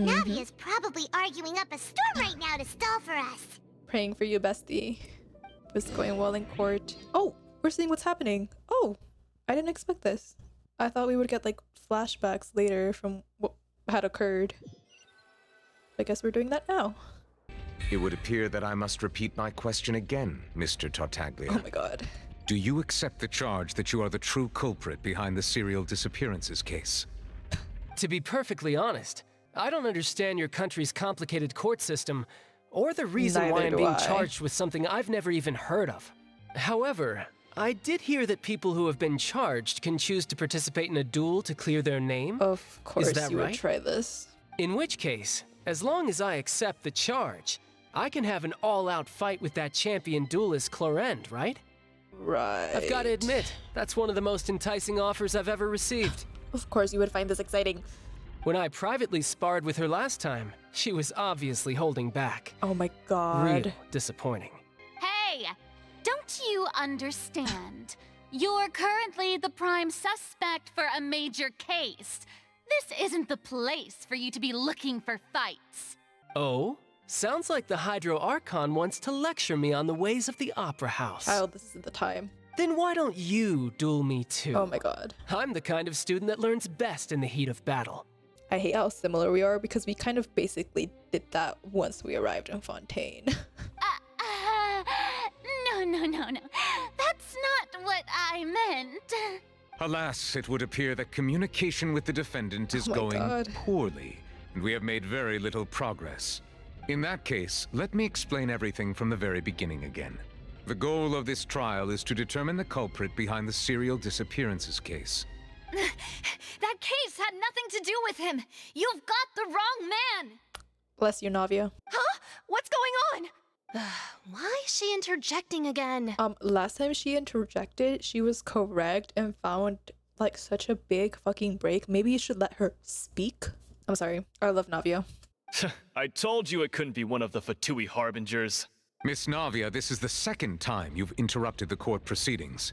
Navia's probably arguing up a storm right now to stall for us. Praying for you, bestie. It's going well in court. Oh, we're seeing what's happening. Oh, I didn't expect this. I thought we would get like flashbacks later from what had occurred. I guess we're doing that now. It would appear that I must repeat my question again, Mr. Tartaglia. Oh my god. Do you accept the charge that you are the true culprit behind the serial disappearances case? To be perfectly honest, I don't understand your country's complicated court system, or the reason why I'm being charged with something I've never even heard of. However, I did hear that people who have been charged can choose to participate in a duel to clear their name. Of course Is that you right? would try this. In which case, as long as I accept the charge, I can have an all-out fight with that champion duelist Clorend, right? Right. I've got to admit, that's one of the most enticing offers I've ever received. Of course you would find this exciting. When I privately sparred with her last time, she was obviously holding back. Oh my god. Real disappointing. Hey, don't you understand? You're currently the prime suspect for a major case. This isn't the place for you to be looking for fights. Oh? Sounds like the Hydro Archon wants to lecture me on the ways of the Opera House. Child, this isn't the time. Then why don't you duel me too? Oh my god. I'm the kind of student that learns best in the heat of battle. I hate how similar we are because we kind of basically did that once we arrived in Fontaine. No. That's not what I meant. Alas, it would appear that communication with the defendant is Oh my going God. poorly, and we have made very little progress. In that case, let me explain everything from the very beginning again. The goal of this trial is to determine the culprit behind the serial disappearances case. That case had nothing to do with him. You've got the wrong man. Bless you, Navia. Huh? What's going on? Why is she interjecting again? Last time she interjected, she was correct and found like such a big fucking break. Maybe you should let her speak. I'm sorry. I love Navia. I told you it couldn't be one of the Fatui harbingers. Miss Navia, this is the second time you've interrupted the court proceedings.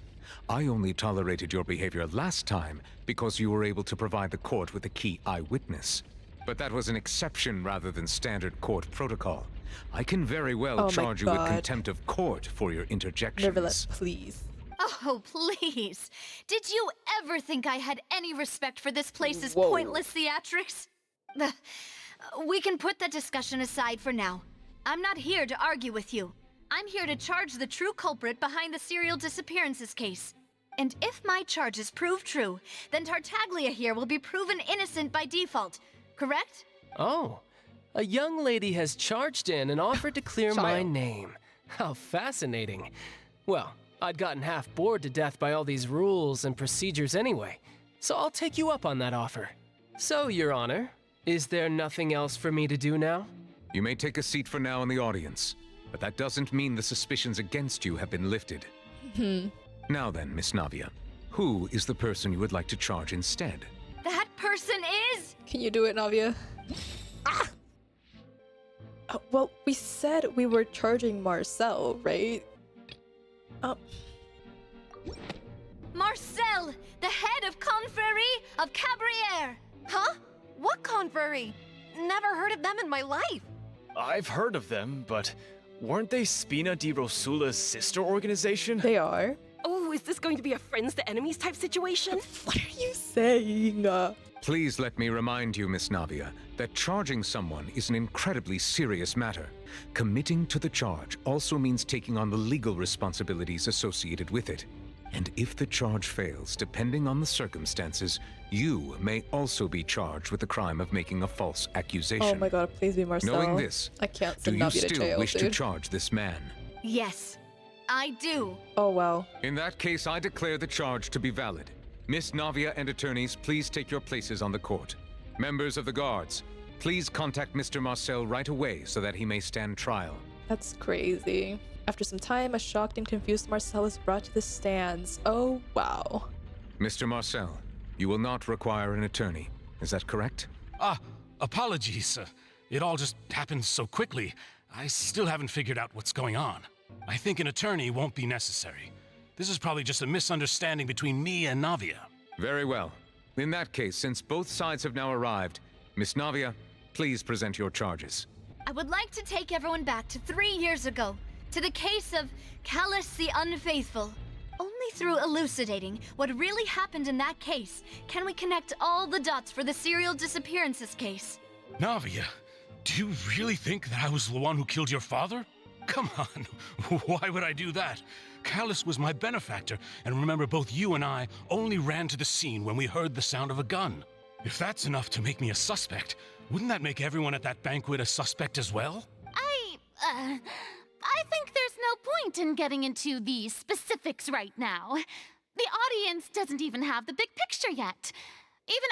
I only tolerated your behavior last time because you were able to provide the court with a key eyewitness. But that was an exception rather than standard court protocol. I can very well Oh my charge you with God. contempt of court for your interjections. Neuvillette, please. Oh, please. Did you ever think I had any respect for this place's Whoa. pointless theatrics? We can put that discussion aside for now. I'm not here to argue with you. I'm here to charge the true culprit behind the serial disappearances case. And if my charges prove true, then Tartaglia here will be proven innocent by default, correct? Oh, a young lady has charged in and offered to clear my Child. name. How fascinating. Well, I'd gotten half bored to death by all these rules and procedures anyway, so I'll take you up on that offer. So, Your Honor, is there nothing else for me to do now? You may take a seat for now in the audience, but that doesn't mean the suspicions against you have been lifted. Now then, Miss Navia, who is the person you would like to charge instead? That person is... Can you do it, Navia? Ah! Well, we said we were charging Marcel, right? Marcel, the head of Confrérie of Cabrières. Huh? What confrérie? Never heard of them in my life. I've heard of them, but weren't they Spina di Rosula's sister organization? They are. Oh, is this going to be a friends to enemies type situation? What are you saying? Please let me remind you, Miss Navia, that charging someone is an incredibly serious matter. Committing to the charge also means taking on the legal responsibilities associated with it. And if the charge fails, depending on the circumstances, you may also be charged with the crime of making a false accusation. Oh my god, please be Marcel. Knowing this, I can't do send you Navia to still jail, wish to dude. charge this man? Yes, I do. Oh wow. In that case, I declare the charge to be valid. Miss Navia and attorneys, please take your places on the court. Members of the guards, please contact Mr. Marcel right away so that he may stand trial. That's crazy. After some time, a shocked and confused Marcel is brought to the stands. Oh wow. Mr. Marcel, you will not require an attorney. Is that correct? Apologies. It all just happened so quickly. I still haven't figured out what's going on. I think an attorney won't be necessary. This is probably just a misunderstanding between me and Navia. Very well. In that case, since both sides have now arrived, Miss Navia, Please present your charges. I would like to take everyone back to 3 years ago, to the case of Callus the Unfaithful. Only through elucidating what really happened in that case can we connect all the dots for the serial disappearances case. Navia, do you really think that I was the one who killed your father? Come on, why would I do that? Callus was my benefactor, and remember, both you and I only ran to the scene when we heard the sound of a gun. If that's enough to make me a suspect, wouldn't that make everyone at that banquet a suspect as well? I think there's no point in getting into the specifics right now. The audience doesn't even have the big picture yet. Even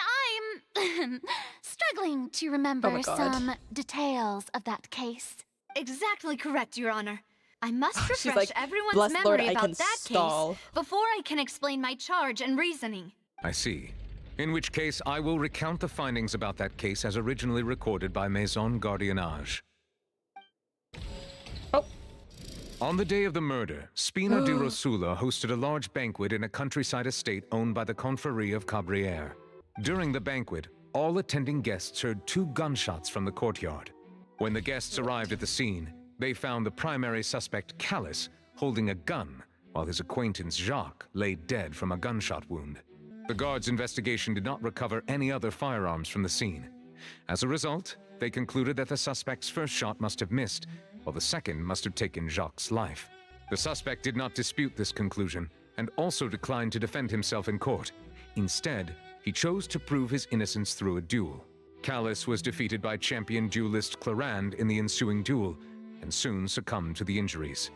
I'm struggling to remember some details of that case. Exactly correct, Your Honor. I must She's refresh like, everyone's "Bless Lord, memory I about can that stall." case before I can explain my charge and reasoning. I see. In which case, I will recount the findings about that case as originally recorded by Maison Gardiennage. Oh. On the day of the murder, Spina di Rosula hosted a large banquet in a countryside estate owned by the Confrérie of Cabrières. During the banquet, all attending guests heard 2 gunshots from the courtyard. When the guests arrived at the scene, they found the primary suspect, Callus, holding a gun, while his acquaintance Jacques lay dead from a gunshot wound. The guards' investigation did not recover any other firearms from the scene. As a result, they concluded that the suspect's first shot must have missed, while the second must have taken Jacques' life. The suspect did not dispute this conclusion, and also declined to defend himself in court. Instead, he chose to prove his innocence through a duel. Callus was defeated by champion duelist Clarande in the ensuing duel, and soon succumbed to the injuries.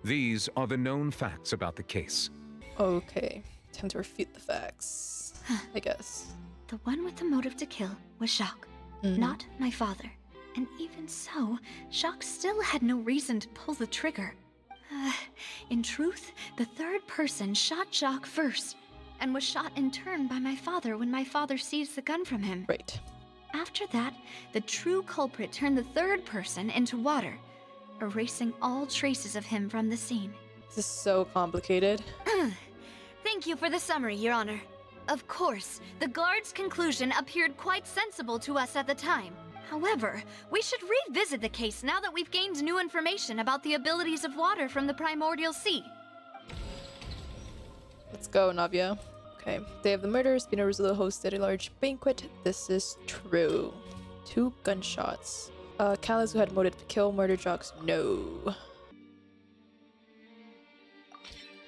These are the known facts about the case. Okay, time to refute the facts, I guess. The one with the motive to kill was Jacques, not my father. And even so, Jacques still had no reason to pull the trigger. In truth, the third person shot Jacques first, and was shot in turn by my father when my father seized the gun from him. Right. After that, the true culprit turned the third person into water, erasing all traces of him from the scene. This is so complicated. Thank you for the summary, Your Honor. Of course, the guard's conclusion appeared quite sensible to us at the time. However, we should revisit the case now that we've gained new information about the abilities of water from the primordial sea. Let's go, Navia. Okay, day of the murder, Spina Rosula hosted a large banquet. This is true. 2 gunshots. Callus, who had motive to kill, murdered Jacques. No.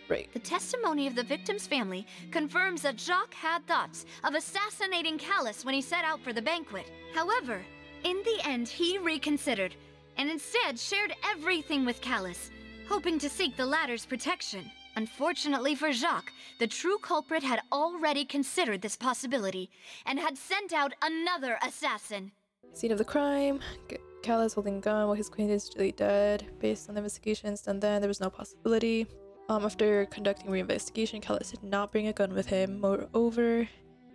Right. The testimony of the victim's family confirms that Jacques had thoughts of assassinating Callus when he set out for the banquet. However, in the end, he reconsidered, and instead shared everything with Callus, hoping to seek the latter's protection. Unfortunately for Jacques, the true culprit had already considered this possibility, and had sent out another assassin. Scene of the crime. Callus holding a gun while his acquaintance is really dead. Based on the investigations done then, there was no possibility. After conducting reinvestigation, Callus did not bring a gun with him. Moreover,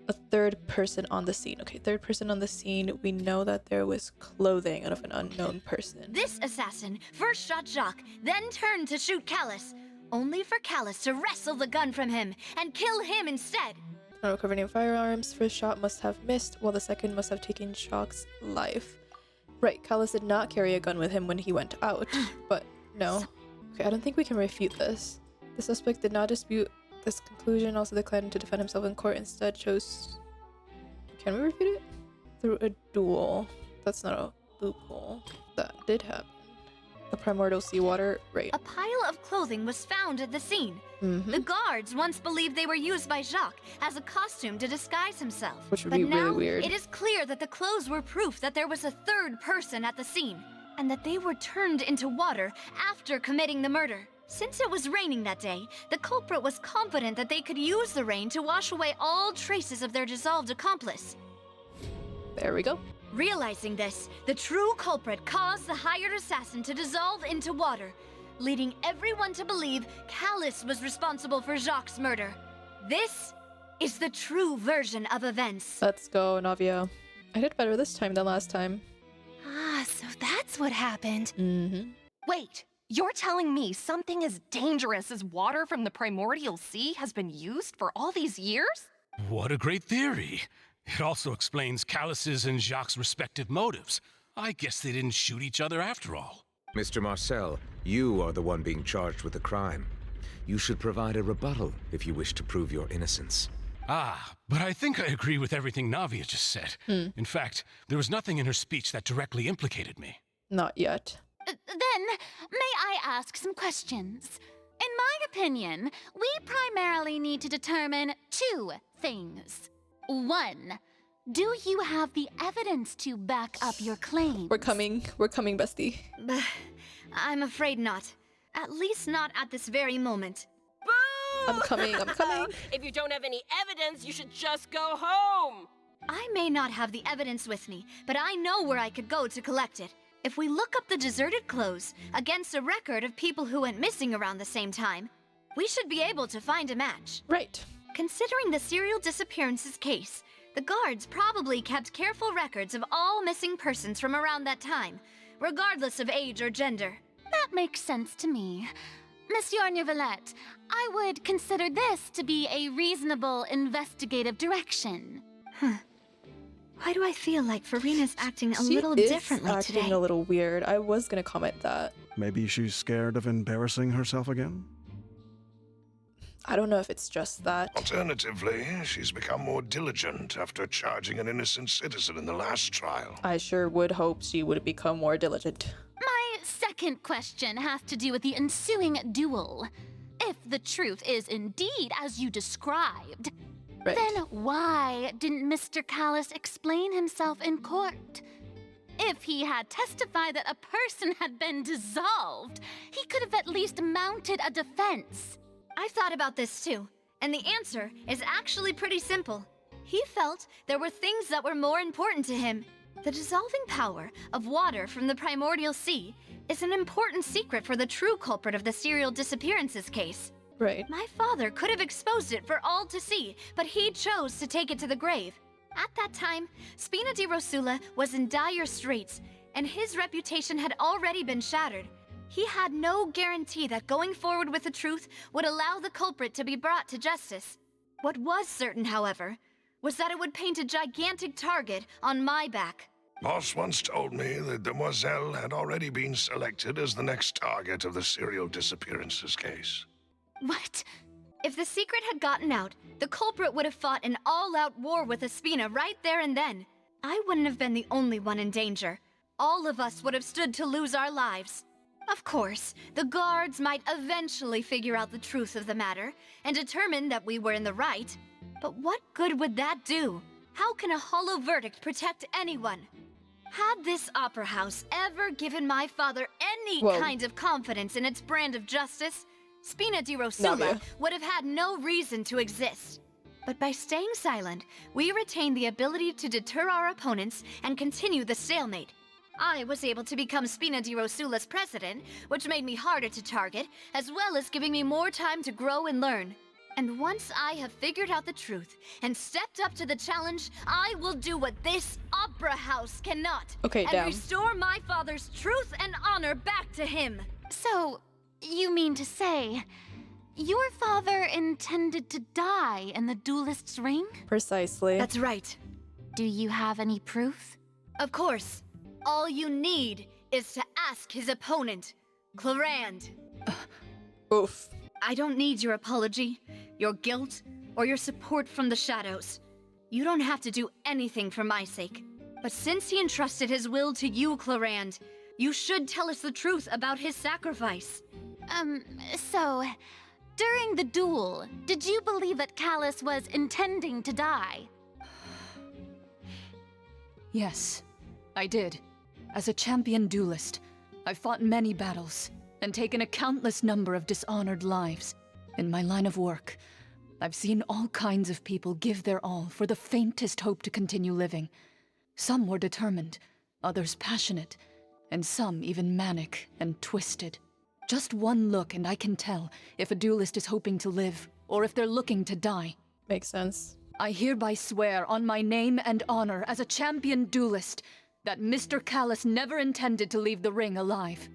a third person on the scene. Okay, third person on the scene. We know that there was clothing of an unknown person. This assassin first shot Jacques, then turned to shoot Callus, only for Callus to wrestle the gun from him and kill him instead. Not recovering any firearms. First shot must have missed, while the second must have taken Jacques' life. Right, Callus did not carry a gun with him when he went out, but no. Okay, I don't think we can refute this. The suspect did not dispute this conclusion, also declined to defend himself in court, instead chose... Can we refute it? Through a duel. That's not a loophole. That did happen. The primordial seawater, right. A pile of clothing was found at the scene. The guards once believed they were used by Jacques as a costume to disguise himself. Which would but be now, really weird. It is clear that the clothes were proof that there was a third person at the scene, and that they were turned into water after committing the murder. Since it was raining that day, the culprit was confident that they could use the rain to wash away all traces of their dissolved accomplice. There we go. Realizing this, the true culprit caused the hired assassin to dissolve into water, leading everyone to believe Callus was responsible for Jacques' murder. This is the true version of events. Let's go, Navia. I did better this time than last time. Ah, so that's what happened. Wait, you're telling me something as dangerous as water from the primordial sea has been used for all these years? What a great theory. It also explains Callus's and Jacques' respective motives. I guess they didn't shoot each other after all. Mr. Marcel, you are the one being charged with the crime. You should provide a rebuttal if you wish to prove your innocence. Ah, but I think I agree with everything Navia just said. In fact, there was nothing in her speech that directly implicated me. Not yet. Then, may I ask some questions? In my opinion, we primarily need to determine two things. One, do you have the evidence to back up your claims? We're coming, bestie. I'm afraid not. At least not at this very moment. I'm coming. If you don't have any evidence, you should just go home! I may not have the evidence with me, but I know where I could go to collect it. If we look up the deserted clothes against a record of people who went missing around the same time, we should be able to find a match. Right. Considering the serial disappearances case, the guards probably kept careful records of all missing persons from around that time, regardless of age or gender. That makes sense to me. Monsieur Neuvillette, I would consider this to be a reasonable investigative direction. Why do I feel like Farina's acting a little differently today? She is acting a little weird. I was gonna comment that. Maybe she's scared of embarrassing herself again? I don't know if it's just that. Alternatively, she's become more diligent after charging an innocent citizen in the last trial. I sure would hope she would become more diligent. My second question has to do with the ensuing duel. If the truth is indeed as you described, then why didn't Mr. Callus explain himself in court? If he had testified that a person had been dissolved, he could have at least mounted a defense. I've thought about this too, and the answer is actually pretty simple. He felt there were things that were more important to him. The dissolving power of water from the primordial sea is an important secret for the true culprit of the serial disappearances case. Right. My father could have exposed it for all to see, but he chose to take it to the grave. At that time, Spina di Rosula was in dire straits, and his reputation had already been shattered. He had no guarantee that going forward with the truth would allow the culprit to be brought to justice. What was certain, however, was that it would paint a gigantic target on my back. Boss once told me that Demoiselle had already been selected as the next target of the serial disappearances case. What? If the secret had gotten out, the culprit would have fought an all-out war with Espina right there and then. I wouldn't have been the only one in danger. All of us would have stood to lose our lives. Of course, the guards might eventually figure out the truth of the matter and determine that we were in the right. But what good would that do? How can a hollow verdict protect anyone? Had this opera house ever given my father any kind of confidence in its brand of justice, Spina di Rosula would have had no reason to exist. But by staying silent, we retained the ability to deter our opponents and continue the stalemate. I was able to become Spina di Rosula's president, which made me harder to target, as well as giving me more time to grow and learn. And once I have figured out the truth and stepped up to the challenge, I will do what this opera house cannot. And restore my father's truth and honor back to him. So, you mean to say, your father intended to die in the duelist's ring? Precisely. That's right. Do you have any proof? Of course. All you need is to ask his opponent, Clarand. Oof. I don't need your apology, your guilt, or your support from the shadows. You don't have to do anything for my sake. But since he entrusted his will to you, Clarand, you should tell us the truth about his sacrifice. So, during the duel, did you believe that Callus was intending to die? Yes, I did. As a champion duelist, I've fought many battles and taken a countless number of dishonored lives. In my line of work, I've seen all kinds of people give their all for the faintest hope to continue living. Some were determined, others passionate, and some even manic and twisted. Just one look and I can tell if a duelist is hoping to live or if they're looking to die. Makes sense. I hereby swear on my name and honor as a champion duelist that Mr. Callus never intended to leave the ring alive.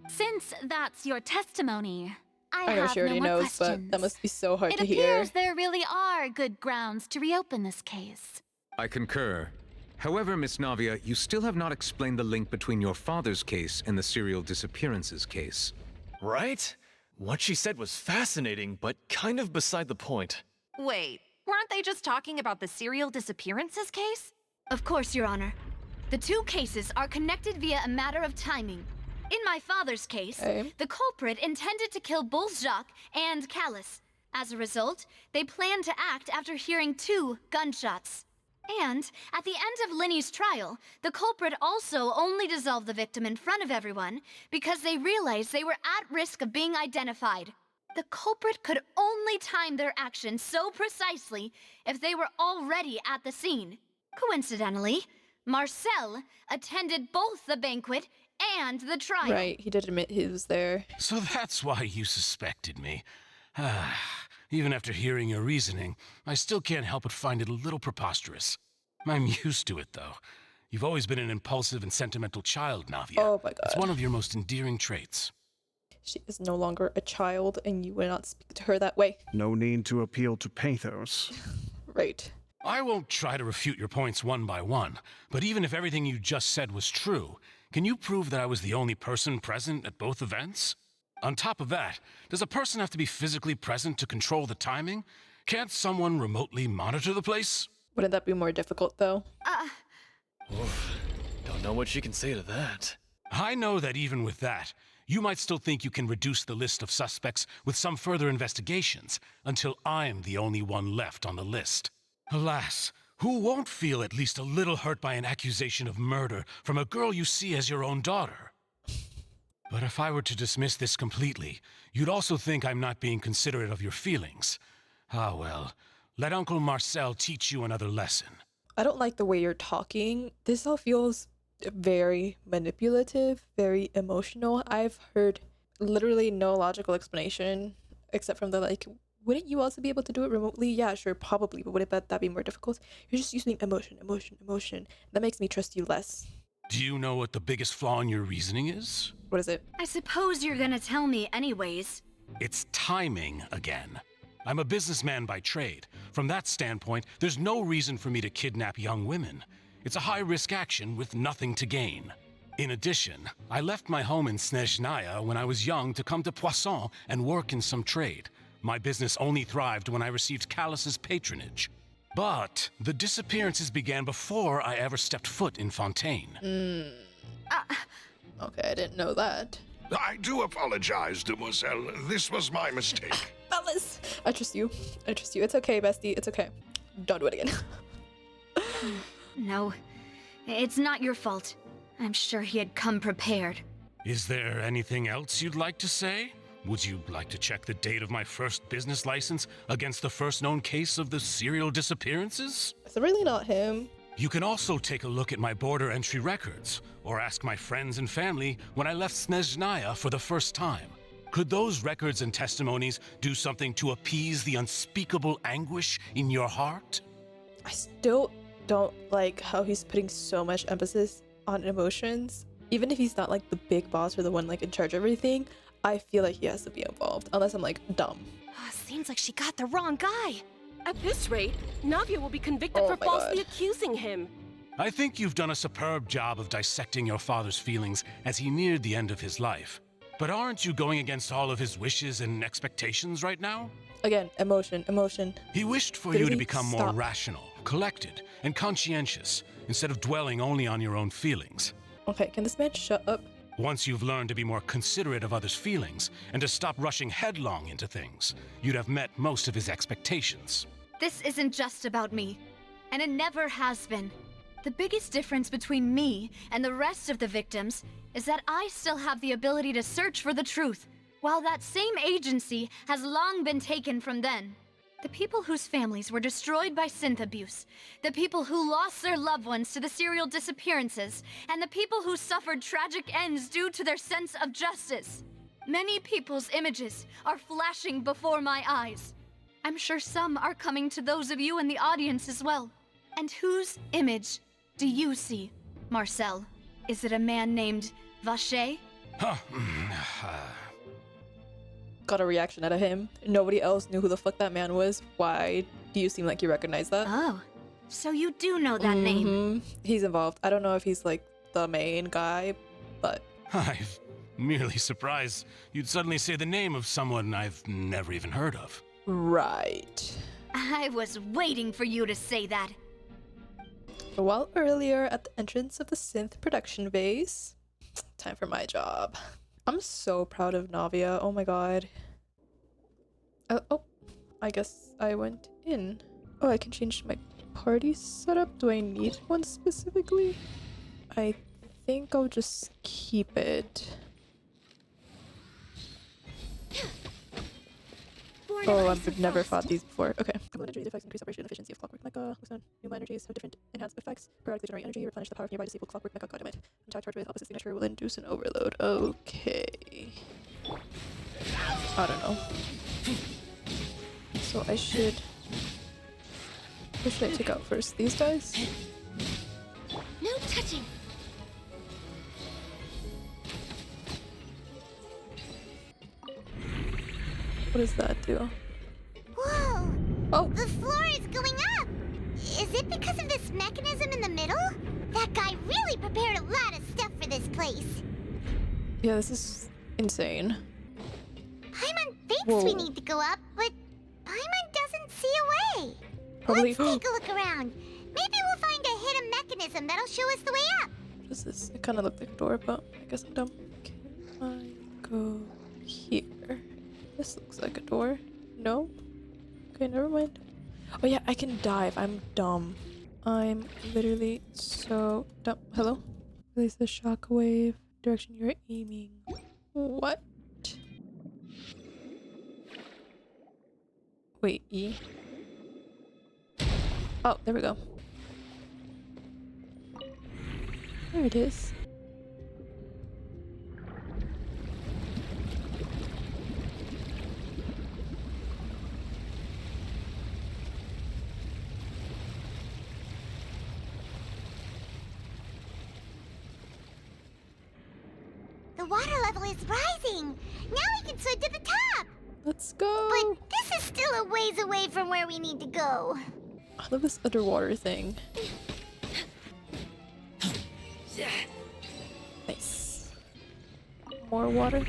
Since that's your testimony, I know have she already no more knows, questions. but that must be so hard It to hear. appears there really are good grounds to reopen this case. I concur. However, Miss Navia, you still have not explained the link between your father's case and the serial disappearances case. Right? What she said was fascinating, but kind of beside the point. Wait, weren't they just talking about the serial disappearances case? Of course, Your Honor. The two cases are connected via a matter of timing. In my father's case, the culprit intended to kill both Jacques and Callus. As a result, they planned to act after hearing 2 gunshots. And, at the end of Linny's trial, the culprit also only dissolved the victim in front of everyone because they realized they were at risk of being identified. The culprit could only time their actions so precisely if they were already at the scene. Coincidentally, Marcel attended both the banquet and the trial. Right, he did admit he was there. So that's why you suspected me. Even after hearing your reasoning, I still can't help but find it a little preposterous. I'm used to it, though. You've always been an impulsive and sentimental child, Navia. Oh my god. It's one of your most endearing traits. She is no longer a child, and you will not speak to her that way. No need to appeal to pathos. Right. I won't try to refute your points one by one, but even if everything you just said was true, can you prove that I was the only person present at both events? On top of that, does a person have to be physically present to control the timing? Can't someone remotely monitor the place? Wouldn't that be more difficult, though? Oof. Don't know what she can say to that. I know that even with that, you might still think you can reduce the list of suspects with some further investigations until I'm the only one left on the list. Alas, who won't feel at least a little hurt by an accusation of murder from a girl you see as your own daughter? But if I were to dismiss this completely, you'd also think I'm not being considerate of your feelings. Ah well, let Uncle Marcel teach you another lesson. I don't like the way you're talking. This all feels very manipulative, very emotional. I've heard literally no logical explanation except from the like, wouldn't you also be able to do it remotely? Yeah, sure, probably, but wouldn't that be more difficult? You're just using emotion. That makes me trust you less. Do you know what the biggest flaw in your reasoning is? What is it? I suppose you're gonna tell me anyways. It's timing again. I'm a businessman by trade. From that standpoint, there's no reason for me to kidnap young women. It's a high-risk action with nothing to gain. In addition, I left my home in Snezhnaya when I was young to come to Poisson and work in some trade. My business only thrived when I received Callus's patronage. But the disappearances began before I ever stepped foot in Fontaine. Okay, I didn't know that. I do apologize, demoiselle. This was my mistake. Fellas, I trust you. It's okay, bestie. It's okay. Don't do it again. No, it's not your fault. I'm sure he had come prepared. Is there anything else you'd like to say? Would you like to check the date of my first business license against the first known case of the serial disappearances? It's really not him. You can also take a look at my border entry records, or ask my friends and family when I left Snezhnaya for the first time. Could those records and testimonies do something to appease the unspeakable anguish in your heart? I still don't like how he's putting so much emphasis on emotions. Even if he's not like the big boss or the one like in charge of everything, I feel like he has to be involved, unless I'm like dumb. Seems like she got the wrong guy. At this rate, Navia will be convicted for falsely accusing him. I think you've done a superb job of dissecting your father's feelings as he neared the end of his life. But aren't you going against all of his wishes and expectations right now? Again, emotion. He wished for you to become more rational, collected, and conscientious, instead of dwelling only on your own feelings. Okay, can this man shut up? Once you've learned to be more considerate of others' feelings, and to stop rushing headlong into things, you'd have met most of his expectations. This isn't just about me, and it never has been. The biggest difference between me and the rest of the victims is that I still have the ability to search for the truth, while that same agency has long been taken from them. The people whose families were destroyed by synth abuse, the people who lost their loved ones to the serial disappearances, and the people who suffered tragic ends due to their sense of justice. Many people's images are flashing before my eyes. I'm sure some are coming to those of you in the audience as well. And whose image do you see, Marcel? Is it a man named Vacher? got a reaction out of him. Nobody else knew who the fuck that man was. Why do you seem like you recognize that? Oh, so you do know that name. He's involved. I don't know if he's like the main guy, but... I'm merely surprised you'd suddenly say the name of someone I've never even heard of. Right. I was waiting for you to say that. A while earlier, at the entrance of the synth production base. Time for my job. I'm so proud of Navia. Oh my god. Oh, I guess I went in. Oh, I can change my party setup. Do I need one specifically? I think I'll just keep it. Oh, I've never fought these before. Okay. Couple energies effects increase operation efficiency of clockwork mecha. Looks on new energies have different enhanced effects. Periodically generate energy, replenish the power of nearby disabled clockwork mecha god. Attack charge with opposite signature will induce an overload. Okay. I don't know. So I should... What should I take out first? These guys? No touching. What does that do? Whoa! Oh! The floor is going up! Is it because of this mechanism in the middle? That guy really prepared a lot of stuff for this place. Yeah, this is insane. Paimon thinks we need to go up, but Paimon doesn't see a way. Probably. Let's take a look around. Maybe we'll find a hidden mechanism that'll show us the way up. What is this? It kind of looked like a door, but I guess I'm dumb. Can I go here? This looks like a door. No? Okay, never mind. Oh yeah, I can dive. I'm dumb. I'm literally so dumb. Hello? Release the shockwave. Direction you're aiming. What? Wait, E? Oh, there we go. There it is. The water level is rising. Now we can swim to the top. Let's go. But this is still a ways away from where we need to go. I love this underwater thing. Nice. More water.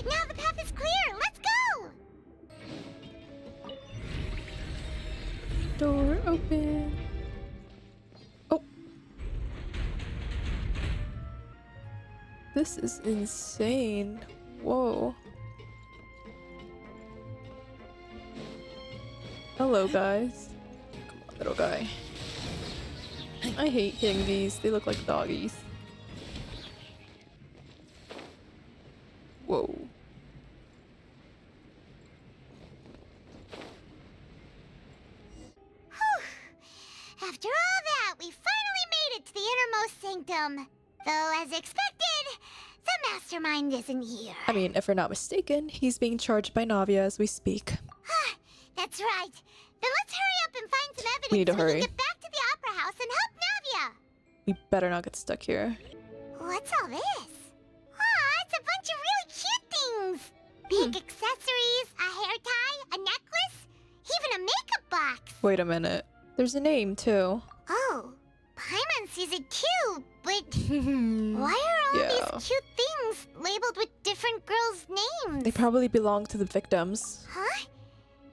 Now the path is clear. Let's go. Door open. Oh. This is insane. Whoa. Hello, guys. Come on, little guy. I hate hitting these. They look like doggies. Whoa. After all that, we finally made it to the innermost sanctum. Though, as expected, the mastermind isn't here. I mean, if we're not mistaken, he's being charged by Navia as we speak. That's right. Then let's hurry up and find some evidence We need to so hurry. we can get back to the opera house and help Navia. We better not get stuck here. What's all this? It's a bunch of really cute things. Pink accessories, a hair tie, a necklace, even a makeup box. Wait a minute. There's a name, too. Oh, Paimon sees it too, but why are all these cute things labeled with different girls' names? They probably belong to the victims. Huh?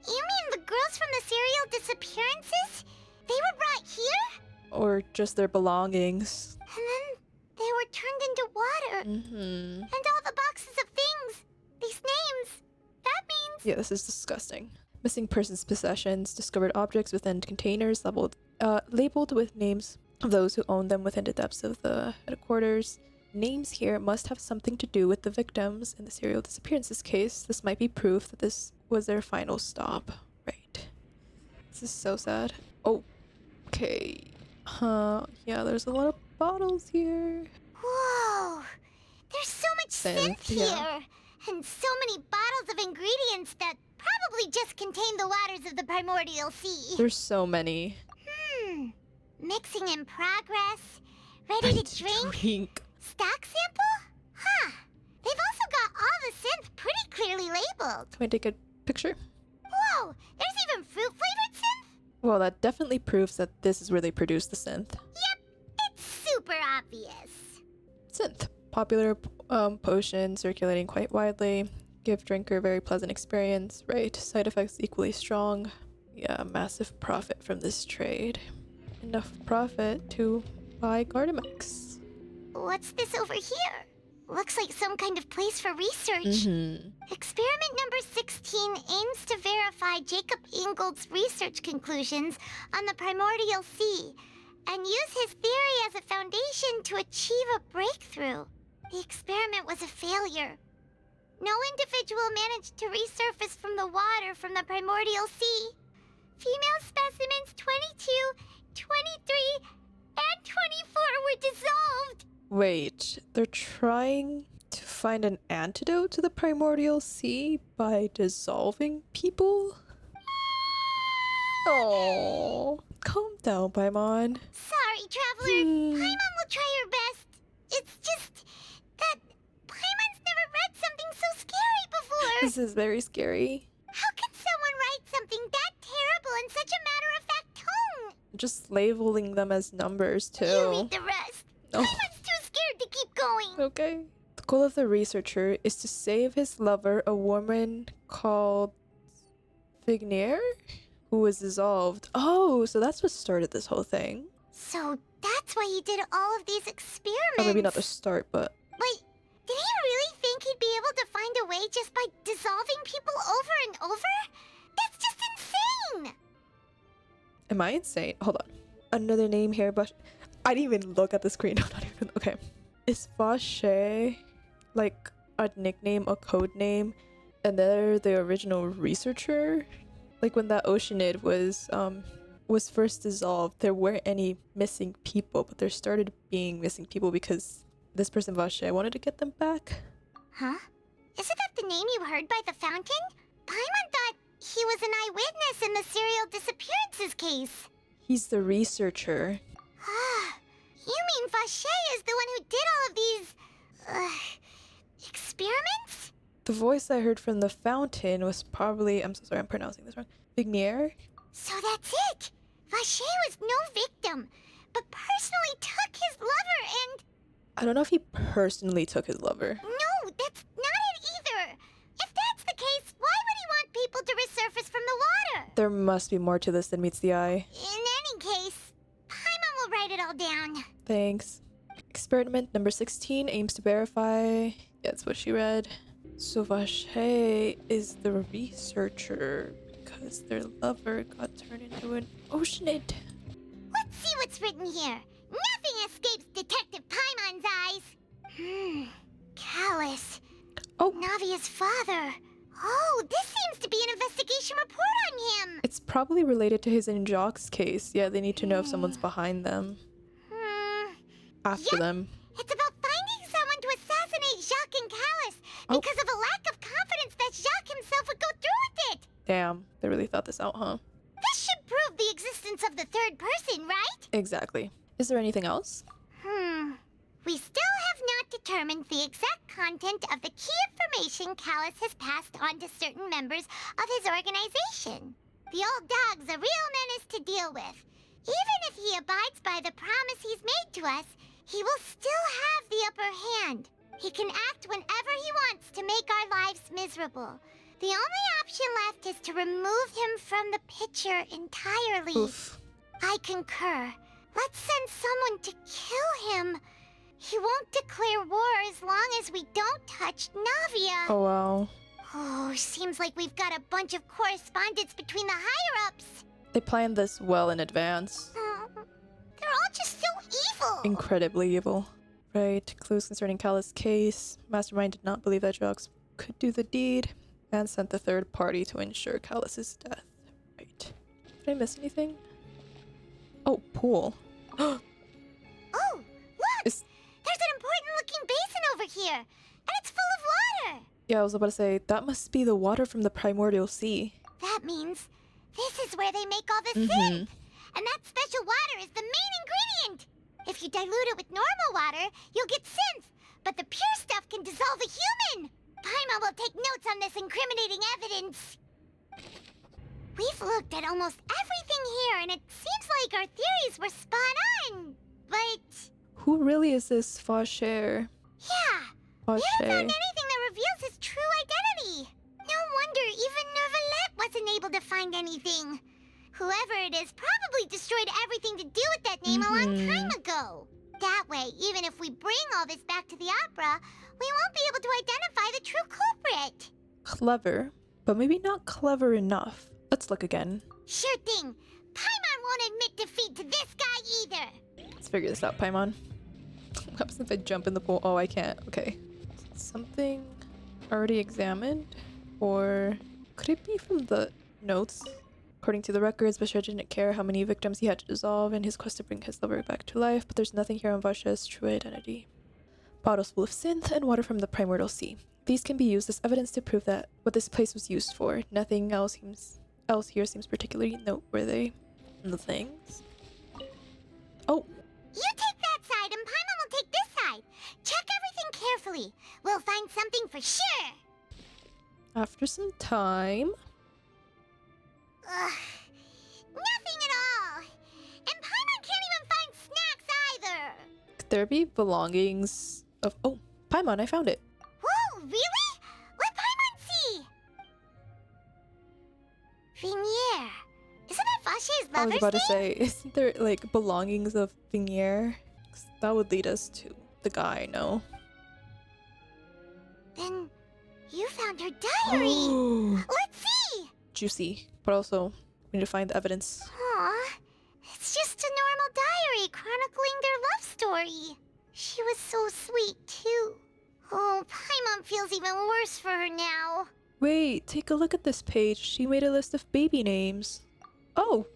You mean the girls from the serial disappearances? They were brought here? Or just their belongings. And then they were turned into water. And all the boxes of things, these names, that means... Yeah, this is disgusting. Missing persons' possessions, discovered objects within containers labeled with names of those who own them within the depths of the headquarters. Names here must have something to do with the victims in the serial disappearances case. This might be proof that this was their final stop. Right. This is so sad. Oh, okay. Yeah, there's a lot of bottles here. Whoa! There's so much synth here! And so many bottles bottles of ingredients that probably just contain the waters of the primordial sea. There's so many. Mixing in progress. Ready to drink? Stock sample? Huh. They've also got all the synth pretty clearly labeled. Can I take a picture? Whoa, there's even fruit-flavored synth? Well, that definitely proves that this is where they produce the synth. Yep, it's super obvious. Synth. Popular potion circulating quite widely. Give drinker very pleasant experience. Right. Side effects equally strong. Yeah, massive profit from this trade. Enough profit to buy Gardamex. What's this over here? Looks like some kind of place for research. Experiment number 16 aims to verify Jacob Ingold's research conclusions on the primordial sea and use his theory as a foundation to achieve a breakthrough. The experiment was a failure. No individual managed to resurface from the water from the primordial sea. Female specimens 22, 23, and 24 were dissolved. Wait, they're trying to find an antidote to the primordial sea by dissolving people? Oh, calm down, Paimon. Sorry, Traveler. Paimon will try her best. It's just that Paimon's never read something so scary before. This is very scary. How can someone write something that terrible in such a matter-of-fact tone? Just labeling them as numbers, too. You read the rest. Oh. Paimon's too scared to keep going. Okay. The goal of the researcher is to save his lover, a woman called Vignier, who was dissolved. Oh, so that's what started this whole thing. So that's why he did all of these experiments. Or maybe not the start, but... Wait, did he really think he'd be able to find a way just by dissolving people over and over? That's just insane! Am I insane? Hold on. Another name here, but... I didn't even look at the screen. I'm not even... Okay. Is Vache like a nickname, a code name, and they're the original researcher? Like when that Oceanid was first dissolved, there weren't any missing people, but there started being missing people because this person Vache wanted to get them back. Huh? Isn't that the name you heard by the fountain? Paimon thought he was an eyewitness in the serial disappearances case. He's the researcher. You mean Vache is the one who did all of these... experiments? The voice I heard from the fountain was probably... I'm so sorry, I'm pronouncing this wrong. Vignier? So that's it! Vache was no victim, but personally took his lover and... I don't know if he personally took his lover. No, that's not it either! If that's the case, why would he want people to resurface from the water? There must be more to this than meets the eye. In any case, Paimon will write it all down. Thanks. Experiment number 16 aims to verify... Yeah, that's what she read. So Vache is the researcher because their lover got turned into an Oceanid. Let's see what's written here. Nothing escapes Detective Paimon's eyes. Callus. Oh. Navia's father. Oh, this seems to be an investigation report on him. It's probably related to his and Jacques' case. Yeah, they need to know if someone's behind them. After them. It's about finding someone to assassinate Jacques and Callus because of a lack of confidence that Jacques himself would go through with it. Damn, they really thought this out, huh? This should prove the existence of the third person, right? Exactly. Is there anything else? We still have not determined the exact content of the key information Callus has passed on to certain members of his organization. The old dog's a real menace to deal with. Even if he abides by the promise he's made to us, he will still have the upper hand. He can act whenever he wants to make our lives miserable. The only option left is to remove him from the picture entirely. Oof. I concur. Let's send someone to kill him. He won't declare war as long as we don't touch Navia. Oh, wow. Oh, seems like we've got a bunch of correspondence between the higher-ups. They planned this well in advance. They're all just so evil. Incredibly evil. Right. Clues concerning Callus' case. Mastermind did not believe that Jacques could do the deed and sent the third party to ensure Callus' death. Right. Did I miss anything? Oh, pool. Oh, look! There's an important-looking basin over here, and it's full of water. Yeah, I was about to say, that must be the water from the primordial sea. That means this is where they make all the synth. And that special water is the main ingredient. If you dilute it with normal water, you'll get synth. But the pure stuff can dissolve a human. Paimon will take notes on this incriminating evidence. We've looked at almost everything here, and it seems like our theories were spot on. But... who really is this Faucher? yeah, we Faucher. haven't found anything that reveals his true identity. No wonder even Neuvillette wasn't able to find anything. Whoever it is probably destroyed everything to do with that name a long time ago. That way, even if we bring all this back to the opera, we won't be able to identify the true culprit. Clever, but maybe not clever enough. Let's look again. Sure thing. Paimon won't admit defeat to this guy either. Let's figure this out, Paimon. What happens if I jump in the pool? Oh, I can't. Okay. Something already examined? Or could it be from the notes? According to the records, Bashir didn't care how many victims he had to dissolve in his quest to bring his lover back to life, but there's nothing here on Vasha's true identity. Bottles full of synth and water from the primordial sea. These can be used as evidence to prove that what this place was used for. Nothing else here seems particularly noteworthy. The things. Oh! You take that side and Paimon will take this side. Check everything carefully. We'll find something for sure. After some time... ugh. Nothing at all. And Paimon can't even find snacks either. Could there be belongings of... oh! Paimon, I found it! Whoa, really? Let Paimon see. Vignier. Isn't that Vache's lover's I was about name? to say, isn't there like belongings of Vignier? 'Cause that would lead us to the guy, no? Then you found her diary. Let's see. Juicy. But also, we need to find the evidence. Aw, it's just a normal diary chronicling their love story. She was so sweet too. Oh, Paimon feels even worse for her now. Wait, take a look at this page. She made a list of baby names. Oh!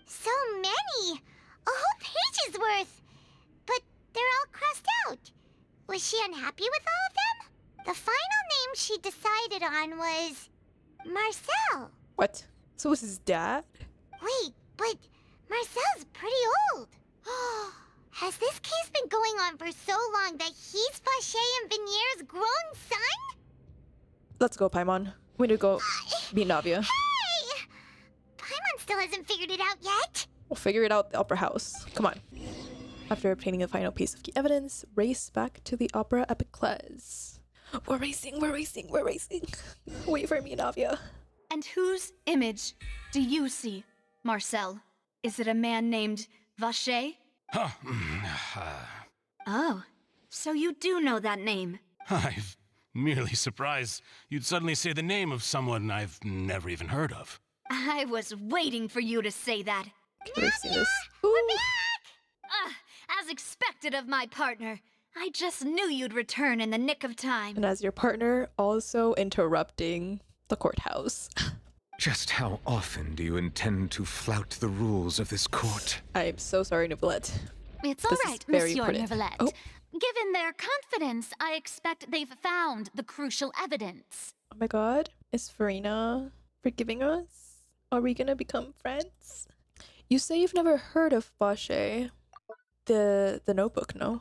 So many! A whole page's worth! But they're all crossed out. Was she unhappy with all of them? The final name she decided on was... Marcel. What? So was his dad? Wait, but Marcel's pretty old. Has this case been going on for so long that he's Vache and Vignier's grown son? Let's go, Paimon. We need to go meet Navia. Hey! Paimon still hasn't figured it out yet. We'll figure it out at the opera house. Come on. After obtaining a final piece of key evidence, race back to the opera Epiclese. We're racing, we're racing, we're racing. Wait for me, Navia. And whose image do you see, Marcel? Is it a man named Vache? Oh, so you do know that name. I'm merely surprised you'd suddenly say the name of someone I've never even heard of. I was waiting for you to say that. We're this. We're back! As expected of my partner. I just knew you'd return in the nick of time. And as your partner, also interrupting the courthouse. Just how often do you intend to flout the rules of this court? I'm so sorry, Neuvillette. It's all right, Monsieur Neuvillette. Oh. Given their confidence, I expect they've found the crucial evidence. Oh my god, is Farina forgiving us? Are we gonna become friends? You say you've never heard of Vache. The notebook, no?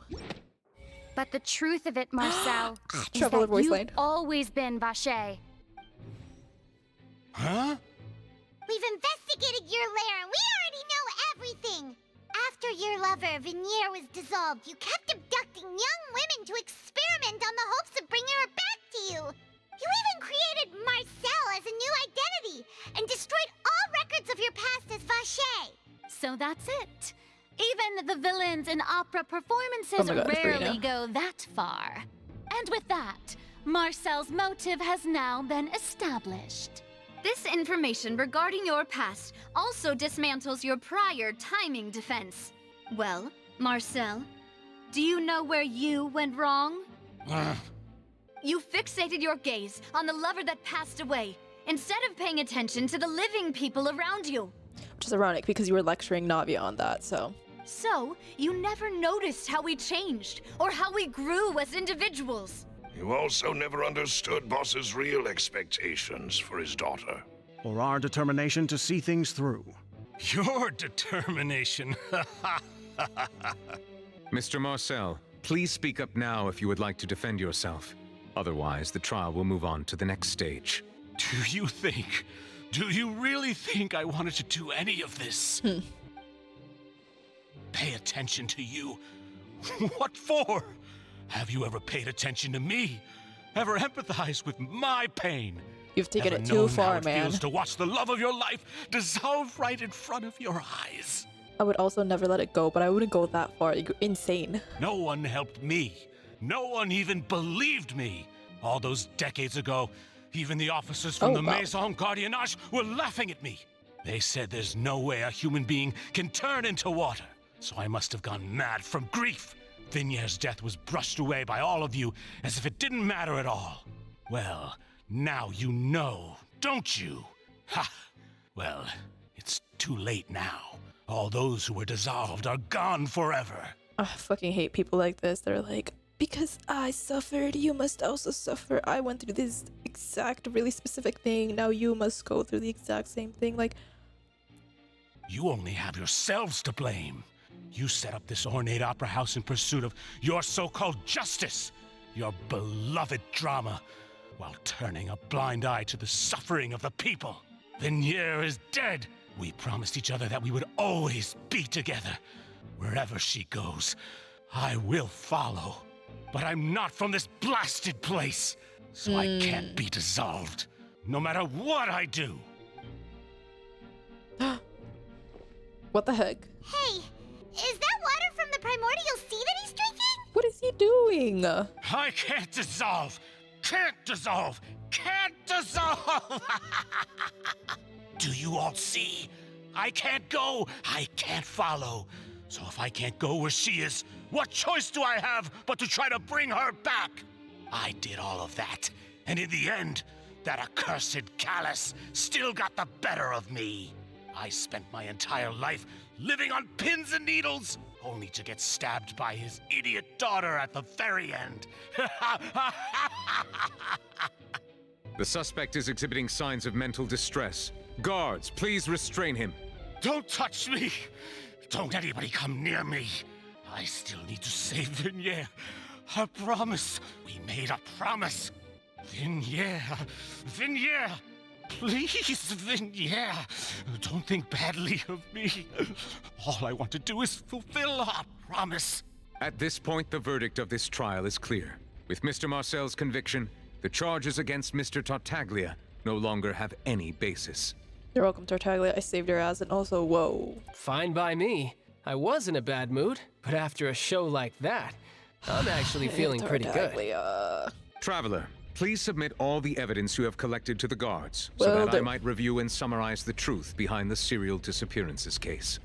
But the truth of it, Marcel, is Traveler that voice you've line. always been Vache. Huh? We've investigated your lair and we already know everything. After your lover, Vignier, was dissolved, you kept abducting young women to experiment on the hopes of bringing her back to you. You even created Marcel as a new identity and destroyed all records of your past as Vache. So that's it. Even the villains in opera performances rarely go that far. And with that, Marcel's motive has now been established. This information regarding your past also dismantles your prior timing defense. Well, Marcel, do you know where you went wrong? You fixated your gaze on the lover that passed away, instead of paying attention to the living people around you. Which is ironic because you were lecturing Navia on that, so... So, you never noticed how we changed, or how we grew as individuals. You also never understood Boss's real expectations for his daughter. Or our determination to see things through. Your determination. Mr. Marcel, please speak up now if you would like to defend yourself. Otherwise, the trial will move on to the next stage. Do you really think I wanted to do any of this? Pay attention to you? What for? Have you ever paid attention to me? Ever empathized with my pain? You've taken Ever it too known far, how it man. feels to watch the love of your life dissolve right in front of your eyes? I would also never let it go, but I wouldn't go that far. You're insane. No one helped me. No one even believed me. All those decades ago, even the officers from the Maison Gardiennage were laughing at me. They said there's no way a human being can turn into water. So I must have gone mad from grief. Vigniere's death was brushed away by all of you as if it didn't matter at all. Well, now you know, don't you? Ha! Well, it's too late now. All those who were dissolved are gone forever. I fucking hate people like this. They're like, because I suffered, you must also suffer. I went through this exact, really specific thing. Now you must go through the exact same thing. Like, you only have yourselves to blame. You set up this ornate opera house in pursuit of your so-called justice, your beloved drama, while turning a blind eye to the suffering of the people. Vigniere is dead. We promised each other that we would always be together. Wherever she goes, I will follow. But I'm not from this blasted place, so I can't be dissolved, no matter what I do. what the heck? Hey, is that water from the primordial sea that he's drinking? What is he doing? I can't dissolve! Can't dissolve! Can't dissolve! Do you all see? I can't go! I can't follow! So if I can't go where she is, what choice do I have but to try to bring her back? I did all of that, and in the end, that accursed Callus still got the better of me. I spent my entire life living on pins and needles, only to get stabbed by his idiot daughter at the very end. The suspect is exhibiting signs of mental distress. Guards, please restrain him. Don't touch me! Don't anybody come near me. I still need to save Vigniere. A promise. We made a promise. Vigniere. Vigniere. Please, Vigniere. Don't think badly of me. All I want to do is fulfill our promise. At this point, the verdict of this trial is clear. With Mr. Marcel's conviction, the charges against Mr. Tartaglia no longer have any basis. You're welcome, Tartaglia. I saved your ass, and also, whoa. Fine by me. I was in a bad mood, but after a show like that, I'm actually feeling pretty good. Traveler, please submit all the evidence you have collected to the guards, so that I might review and summarize the truth behind the serial disappearances case.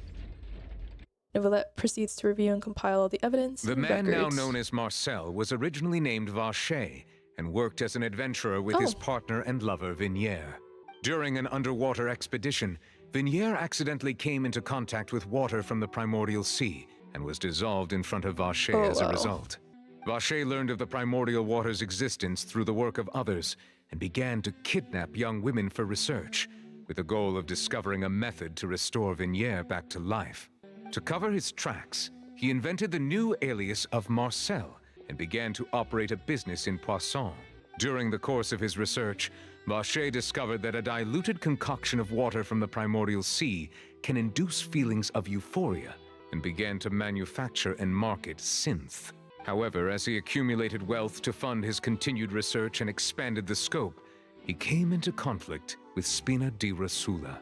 Neuvillette proceeds to review and compile all the evidence. The man now known as Marcel was originally named Vacher and worked as an adventurer with his partner and lover Vigniere. During an underwater expedition, Vigniere accidentally came into contact with water from the primordial sea and was dissolved in front of Vacher as a result. Vacher learned of the primordial water's existence through the work of others and began to kidnap young women for research, with the goal of discovering a method to restore Vigniere back to life. To cover his tracks, he invented the new alias of Marcel and began to operate a business in Poisson. During the course of his research, Vacher discovered that a diluted concoction of water from the primordial sea can induce feelings of euphoria and began to manufacture and market synth. However, as he accumulated wealth to fund his continued research and expanded the scope, he came into conflict with Spina di Rosula.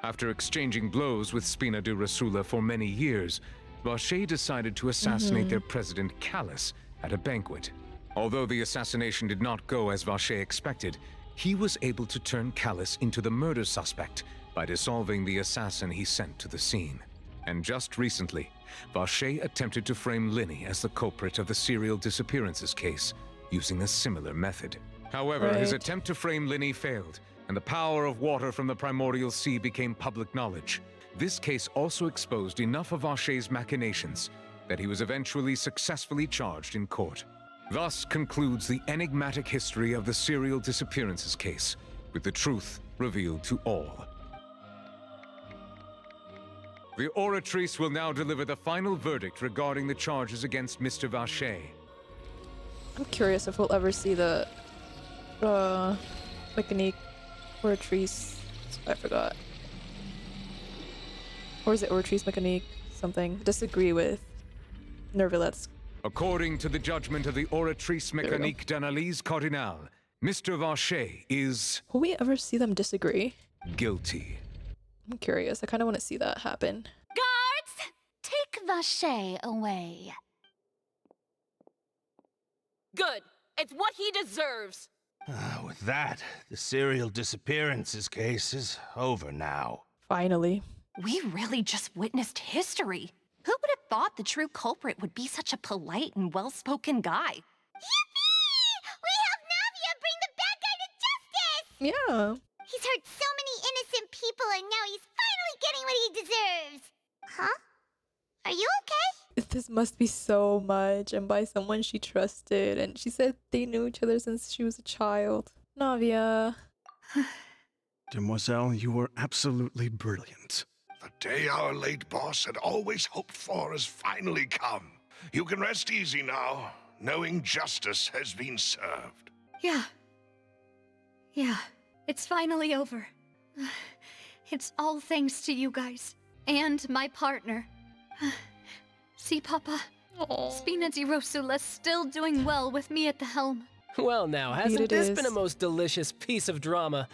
After exchanging blows with Spina di Rosula for many years, Vacher decided to assassinate their president Callus at a banquet. Although the assassination did not go as Vacher expected, he was able to turn Callus into the murder suspect by dissolving the assassin he sent to the scene. And just recently, Vacher attempted to frame Linny as the culprit of the serial disappearances case, using a similar method. However, his attempt to frame Linny failed, and the power of water from the primordial sea became public knowledge. This case also exposed enough of Vacher's machinations that he was eventually successfully charged in court. Thus concludes the enigmatic history of the serial disappearances case, with the truth revealed to all. The Oratrice will now deliver the final verdict regarding the charges against Mr. Vacher. I'm curious if we'll ever see the Mechanique Oratrice. I forgot. Or is it Oratrice Mechanique? Something. Disagree with Neuvillette's. According to the judgment of the Oratrice Mécanique d'Analyse Cardinale, Mr. Vacher is... Will we ever see them disagree? Guilty. I'm curious. I kind of want to see that happen. Guards! Take Vacher away. Good. It's what he deserves. With that, the serial disappearances case is over now. Finally. We really just witnessed history. Who would have thought the true culprit would be such a polite and well-spoken guy? Yippee! We helped Navia bring the bad guy to justice! Yeah. He's hurt so many innocent people and now he's finally getting what he deserves. Huh? Are you okay? This must be so much, and by someone she trusted, and she said they knew each other since she was a child. Navia. Demoiselle, you were absolutely brilliant. The day our late boss had always hoped for has finally come. You can rest easy now, knowing justice has been served. Yeah. Yeah, it's finally over. It's all thanks to you guys. And my partner. See, Papa? Spina di Rosula's still doing well with me at the helm. Well now, hasn't this been a most delicious piece of drama?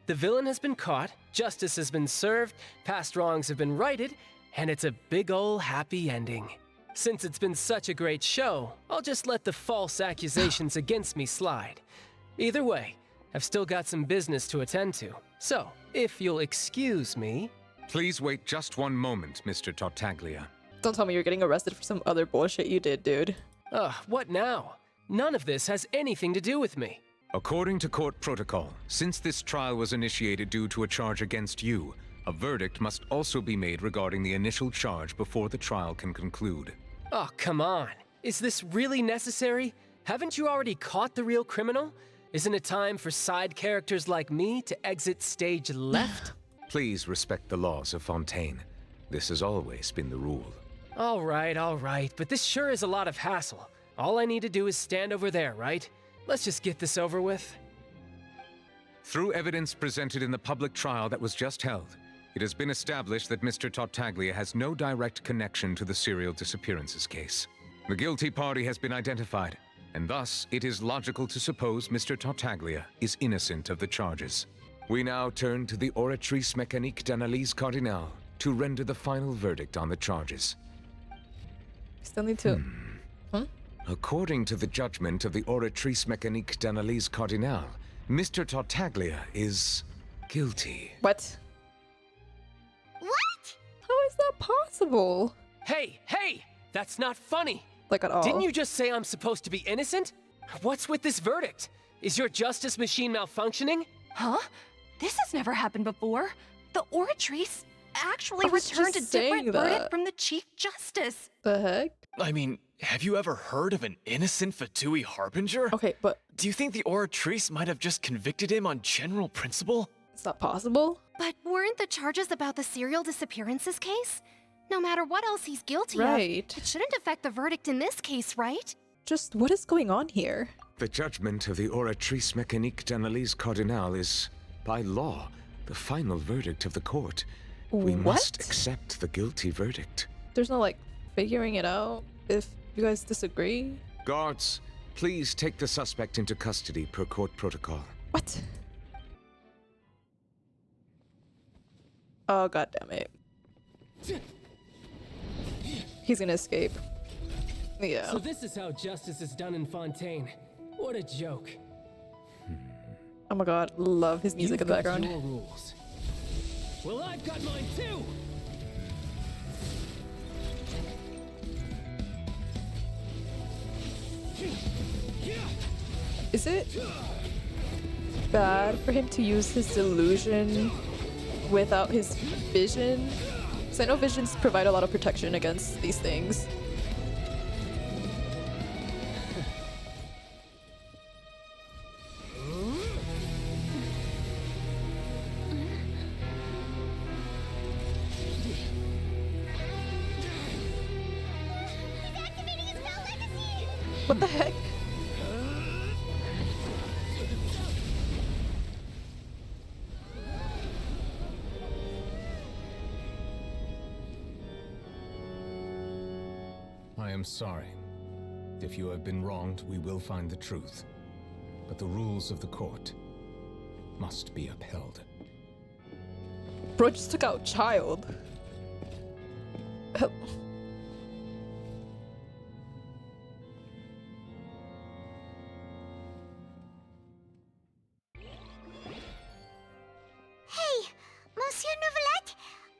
The villain has been caught, justice has been served, past wrongs have been righted, and it's a big ol' happy ending. Since it's been such a great show, I'll just let the false accusations against me slide. Either way, I've still got some business to attend to. So, if you'll excuse me... Please wait just one moment, Mr. Tartaglia. Don't tell me you're getting arrested for some other bullshit you did, dude. What now? None of this has anything to do with me. According to court protocol, since this trial was initiated due to a charge against you, a verdict must also be made regarding the initial charge before the trial can conclude. Oh, come on. Is this really necessary? Haven't you already caught the real criminal? Isn't it time for side characters like me to exit stage left? Please respect the laws of Fontaine. This has always been the rule. All right, but this sure is a lot of hassle. All I need to do is stand over there, right? Let's just get this over with. Through evidence presented in the public trial that was just held, it has been established that Mr. Tartaglia has no direct connection to the serial disappearances case. The guilty party has been identified, and thus it is logical to suppose Mr. Tartaglia is innocent of the charges. We now turn to the Oratrice Mécanique d'Analyse Cardinale to render the final verdict on the charges. Still need to... According to the judgment of the Oratrice Mécanique d'Analyse Cardinale, Mr. Tartaglia is guilty. What? What? How is that possible? Hey! That's not funny! Like at all. Didn't you just say I'm supposed to be innocent? What's with this verdict? Is your justice machine malfunctioning? Huh? This has never happened before. The Oratrice actually returned a different verdict from the Chief Justice. The heck? I mean, have you ever heard of an innocent Fatui Harbinger? Okay, but... Do you think the Oratrice might have just convicted him on general principle? It's not possible. But weren't the charges about the serial disappearances case? No matter what else he's guilty of, it shouldn't affect the verdict in this case, right? Just what is going on here? The judgment of the Oratrice Mécanique d'Analyse Cardinale is, by law, the final verdict of the court. We must accept the guilty verdict. There's no, figuring it out if you guys disagree? Guards, please take the suspect into custody per court protocol. What? Oh, god damn it. He's gonna escape. Yeah. So this is how justice is done in Fontaine. What a joke. Oh my god, love his music in the background. Your rules. Well, I've got mine too! Is it bad for him to use his delusion without his vision? Because I know visions provide a lot of protection against these things. What the heck? I am sorry. If you have been wronged, we will find the truth. But the rules of the court must be upheld. Bro just took out Childe. Hey, Monsieur Neuvillette,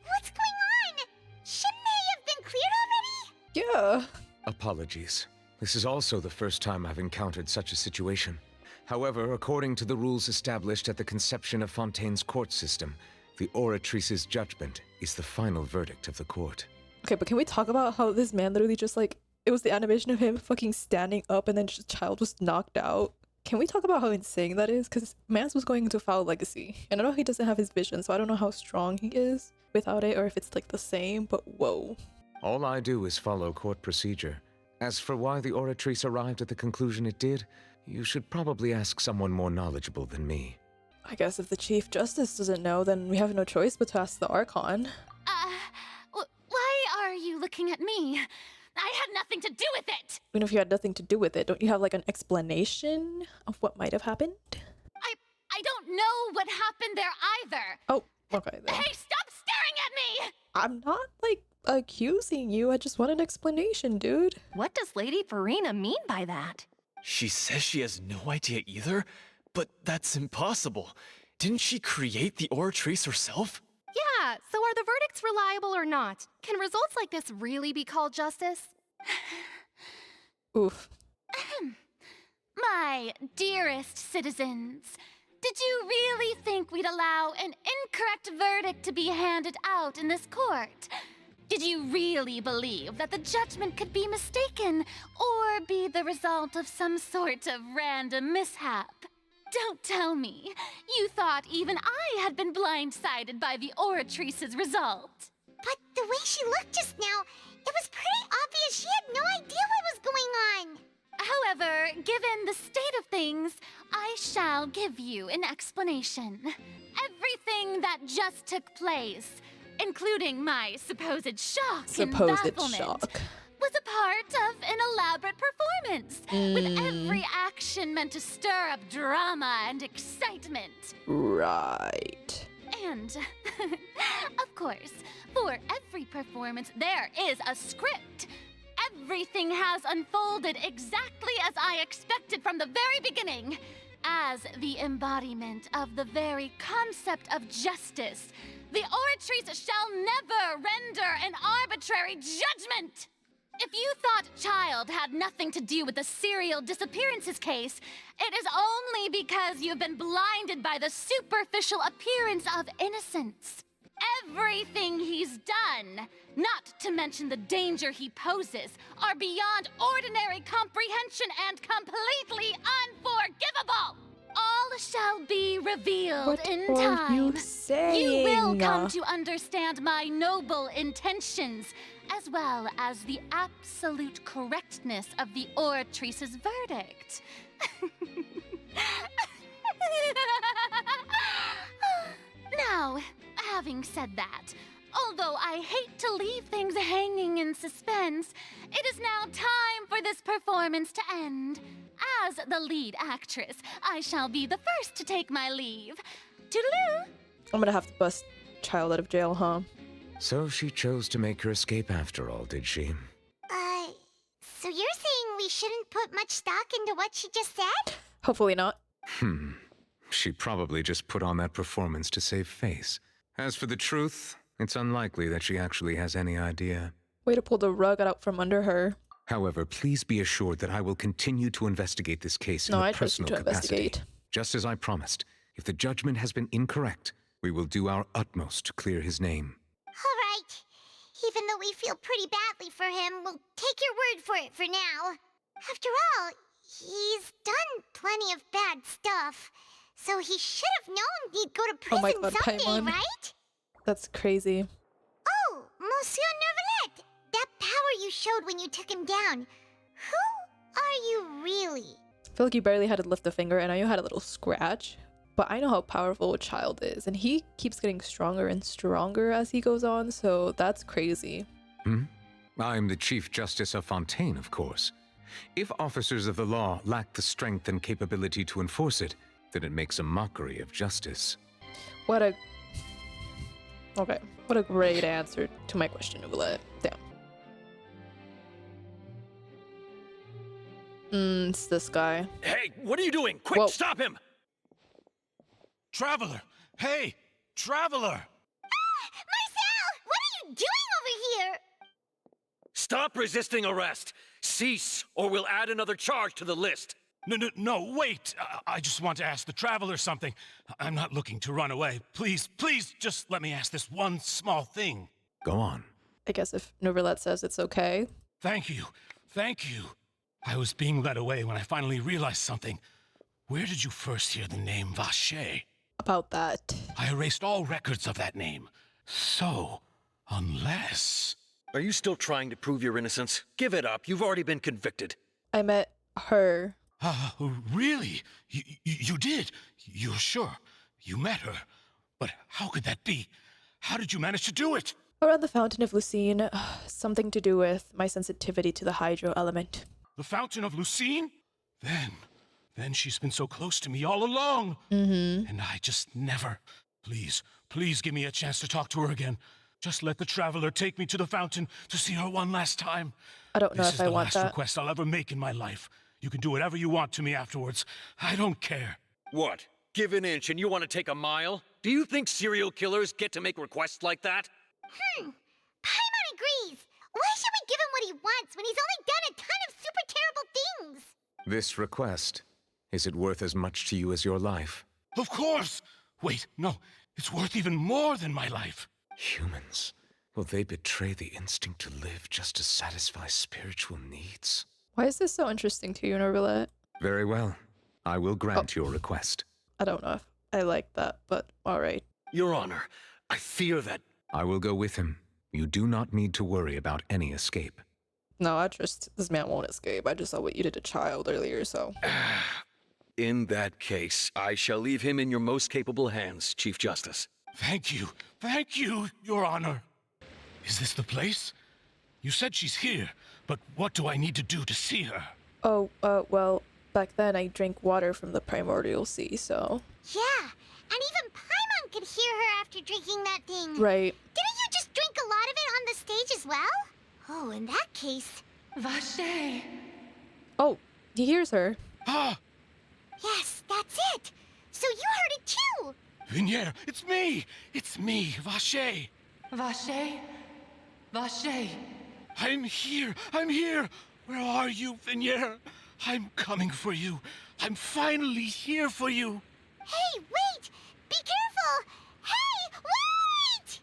what's going on? Shouldn't they have been cleared already? Yeah. Apologies. This is also the first time I've encountered such a situation. However, according to the rules established at the conception of Fontaine's court system, the Oratrice's judgment is the final verdict of the court. Okay, but can we talk about how this man literally just like, it was the animation of him fucking standing up and then just Childe was knocked out? Can we talk about how insane that is? Because Mance was going into foul legacy. And I know he doesn't have his vision, so I don't know how strong he is without it or if it's like the same, but whoa. All I do is follow court procedure. As for why the Oratrice arrived at the conclusion it did, you should probably ask someone more knowledgeable than me. I guess if the Chief Justice doesn't know, then we have no choice but to ask the Archon. Why are you looking at me? I had nothing to do with it! Even if you had nothing to do with it, don't you have like an explanation of what might have happened? I don't know what happened there either! Oh, okay then. Hey, stop staring at me! I'm not like accusing you, I just want an explanation, dude. What does Lady Farina mean by that? She says she has no idea either, but that's impossible. Didn't she create the Oratrice herself? Yeah, so are the verdicts reliable or not? Can results like this really be called justice? Oof. My dearest citizens, did you really think we'd allow an incorrect verdict to be handed out in this court? Did you really believe that the judgment could be mistaken or be the result of some sort of random mishap? Don't tell me. You thought even I had been blindsided by the Oratrice's result. But the way she looked just now, it was pretty obvious she had no idea what was going on. However, given the state of things, I shall give you an explanation. Everything that just took place, including my supposed shock and bafflement, was a part of an elaborate performance, with every action meant to stir up drama and excitement. Right. And, of course, for every performance, there is a script. Everything has unfolded exactly as I expected from the very beginning, as the embodiment of the very concept of justice. The Oratrice shall never render an arbitrary judgment! If you thought Childe had nothing to do with the serial disappearances case, it is only because you've been blinded by the superficial appearance of innocence. Everything he's done, not to mention the danger he poses, are beyond ordinary comprehension and completely unforgivable! All shall be revealed in time. You saying? You will come to understand my noble intentions, as well as the absolute correctness of the Oratrice's verdict. Now, having said that, although I hate to leave things hanging in suspense, it is now time for this performance to end. As the lead actress, I shall be the first to take my leave. Toodaloo! I'm gonna have to bust Childe out of jail, huh? So she chose to make her escape after all, did she? So you're saying we shouldn't put much stock into what she just said? Hopefully not. She probably just put on that performance to save face. As for the truth, it's unlikely that she actually has any idea. Way to pull the rug out from under her. However, please be assured that I will continue to investigate this case in a personal capacity. Just as I promised, if the judgment has been incorrect, we will do our utmost to clear his name. All right. Even though we feel pretty badly for him, we'll take your word for it for now. After all, he's done plenty of bad stuff, so he should have known he'd go to prison someday, right? That's crazy. Oh, Monsieur Neuvillette! That power you showed when you took him down. Who are you really? I feel like you barely had to lift a finger, and I know you had a little scratch. But I know how powerful Childe is, and he keeps getting stronger and stronger as he goes on, so that's crazy. I'm the Chief Justice of Fontaine, of course. If officers of the law lack the strength and capability to enforce it, then it makes a mockery of justice. What a great answer to my question, Neuvillette. Damn. It's this guy. Hey, what are you doing? Quick, stop him! Traveler! Hey! Traveler! Marcel! What are you doing over here? Stop resisting arrest! Cease, or we'll add another charge to the list. No, wait! I just want to ask the Traveler something. I'm not looking to run away. Please, just let me ask this one small thing. Go on. I guess if Neuvillette says it's okay. Thank you. I was being led away when I finally realized something. Where did you first hear the name Vacher? About that. I erased all records of that name. So, unless... Are you still trying to prove your innocence? Give it up. You've already been convicted. I met her. Really? You did? You're sure? You met her? But how could that be? How did you manage to do it? Around the Fountain of Lucine. Something to do with my sensitivity to the hydro element. The Fountain of Lucine? Then she's been so close to me all along. And I just never... Please give me a chance to talk to her again. Just let the Traveler take me to the fountain to see her one last time. I don't know if I want that. This is the last request I'll ever make in my life. You can do whatever you want to me afterwards. I don't care. What? Give an inch and you want to take a mile? Do you think serial killers get to make requests like that? Paimon agrees. Why should we give him what he wants when he's only done a ton of super terrible things? This request, is it worth as much to you as your life? Of course! Wait, no. It's worth even more than my life. Humans, will they betray the instinct to live just to satisfy spiritual needs? Why is this so interesting to you, Neuvillette? Very well. I will grant your request. I don't know if I like that, but alright. Your Honor, I fear that... I will go with him. You do not need to worry about any escape. No, I trust this man won't escape. I just saw what you did to Childe earlier, so... In that case, I shall leave him in your most capable hands, Chief Justice. Thank you, Your Honor. Is this the place? You said she's here, but what do I need to do to see her? Oh, well, back then I drank water from the primordial sea, so... Yeah, and even Paimon could hear her after drinking that thing. Right. Didn't you just drink a lot of it on the stage as well? Oh, in that case... Vacher. Oh, he hears her. Yes, that's it. So you heard it too. Vignier, it's me, Vacher. Vacher. I'm here. Where are you, Vignier? I'm coming for you. I'm finally here for you. Hey, wait! Be careful! Hey, wait!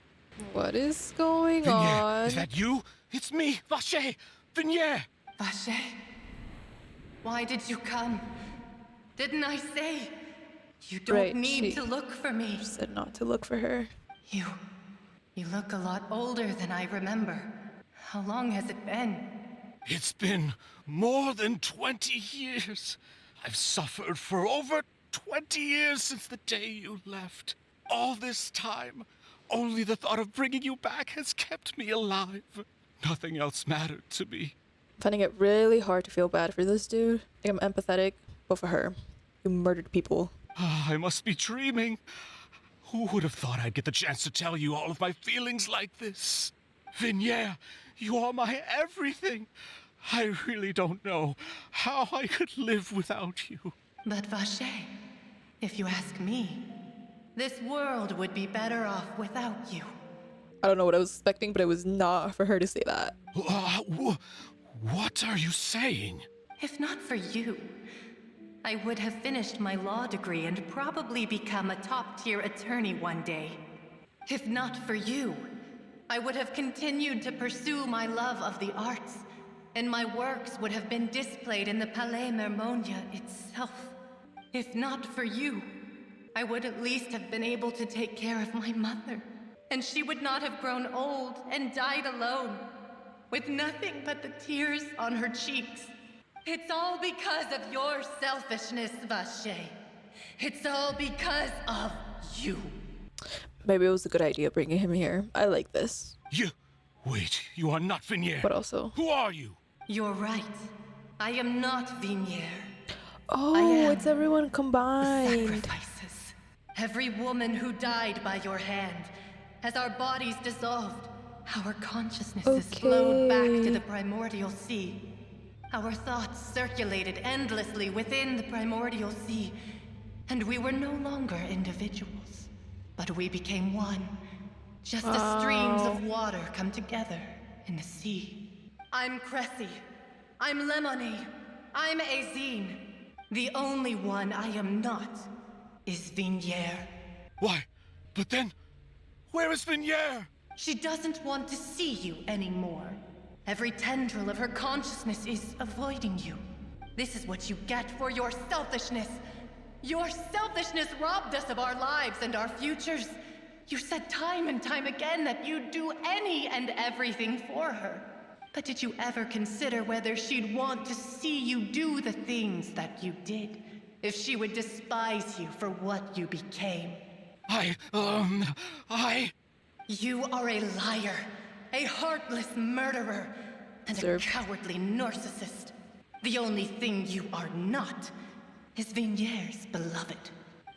What is going Vignier, on? is that you? It's me, Vacher. Vignier. Vacher. Why did you come? Didn't I say? You don't need to look for me. She said not to look for her. You look a lot older than I remember. How long has it been? It's been more than 20 years. I've suffered for over 20 years since the day you left. All this time, only the thought of bringing you back has kept me alive. Nothing else mattered to me. I'm finding it really hard to feel bad for this dude. I think I'm empathetic, but for her. You murdered people. I must be dreaming. Who would have thought I'd get the chance to tell you all of my feelings like this? Vignier, you are my everything. I really don't know how I could live without you. But Vacher, if you ask me, this world would be better off without you. I don't know what I was expecting, but it was not for her to say that. What are you saying? If not for you, I would have finished my law degree and probably become a top-tier attorney one day. If not for you, I would have continued to pursue my love of the arts, and my works would have been displayed in the Palais Mermonia itself. If not for you, I would at least have been able to take care of my mother, and she would not have grown old and died alone, with nothing but the tears on her cheeks. It's all because of your selfishness, Vache. It's all because of you. Maybe it was a good idea bringing him here. I like this. Wait, you are not Vignier. But also... Who are you? You're right. I am not Vignier. Oh, it's everyone combined. Sacrifices. Every woman who died by your hand. As our bodies dissolved, our consciousnesses flowed back to the primordial sea. Our thoughts circulated endlessly within the primordial sea, and we were no longer individuals, but we became one, just as streams of water come together in the sea. I'm Cressy. I'm Lemony. I'm Azine. The only one I am not is Vignier. Why? But then, where is Vignier? She doesn't want to see you anymore. Every tendril of her consciousness is avoiding you. This is what you get for your selfishness. Your selfishness robbed us of our lives and our futures. You said time and time again that you'd do any and everything for her. But did you ever consider whether she'd want to see you do the things that you did? If she would despise you for what you became? You are a liar. A heartless murderer, and a cowardly narcissist. The only thing you are not is Vignier's beloved.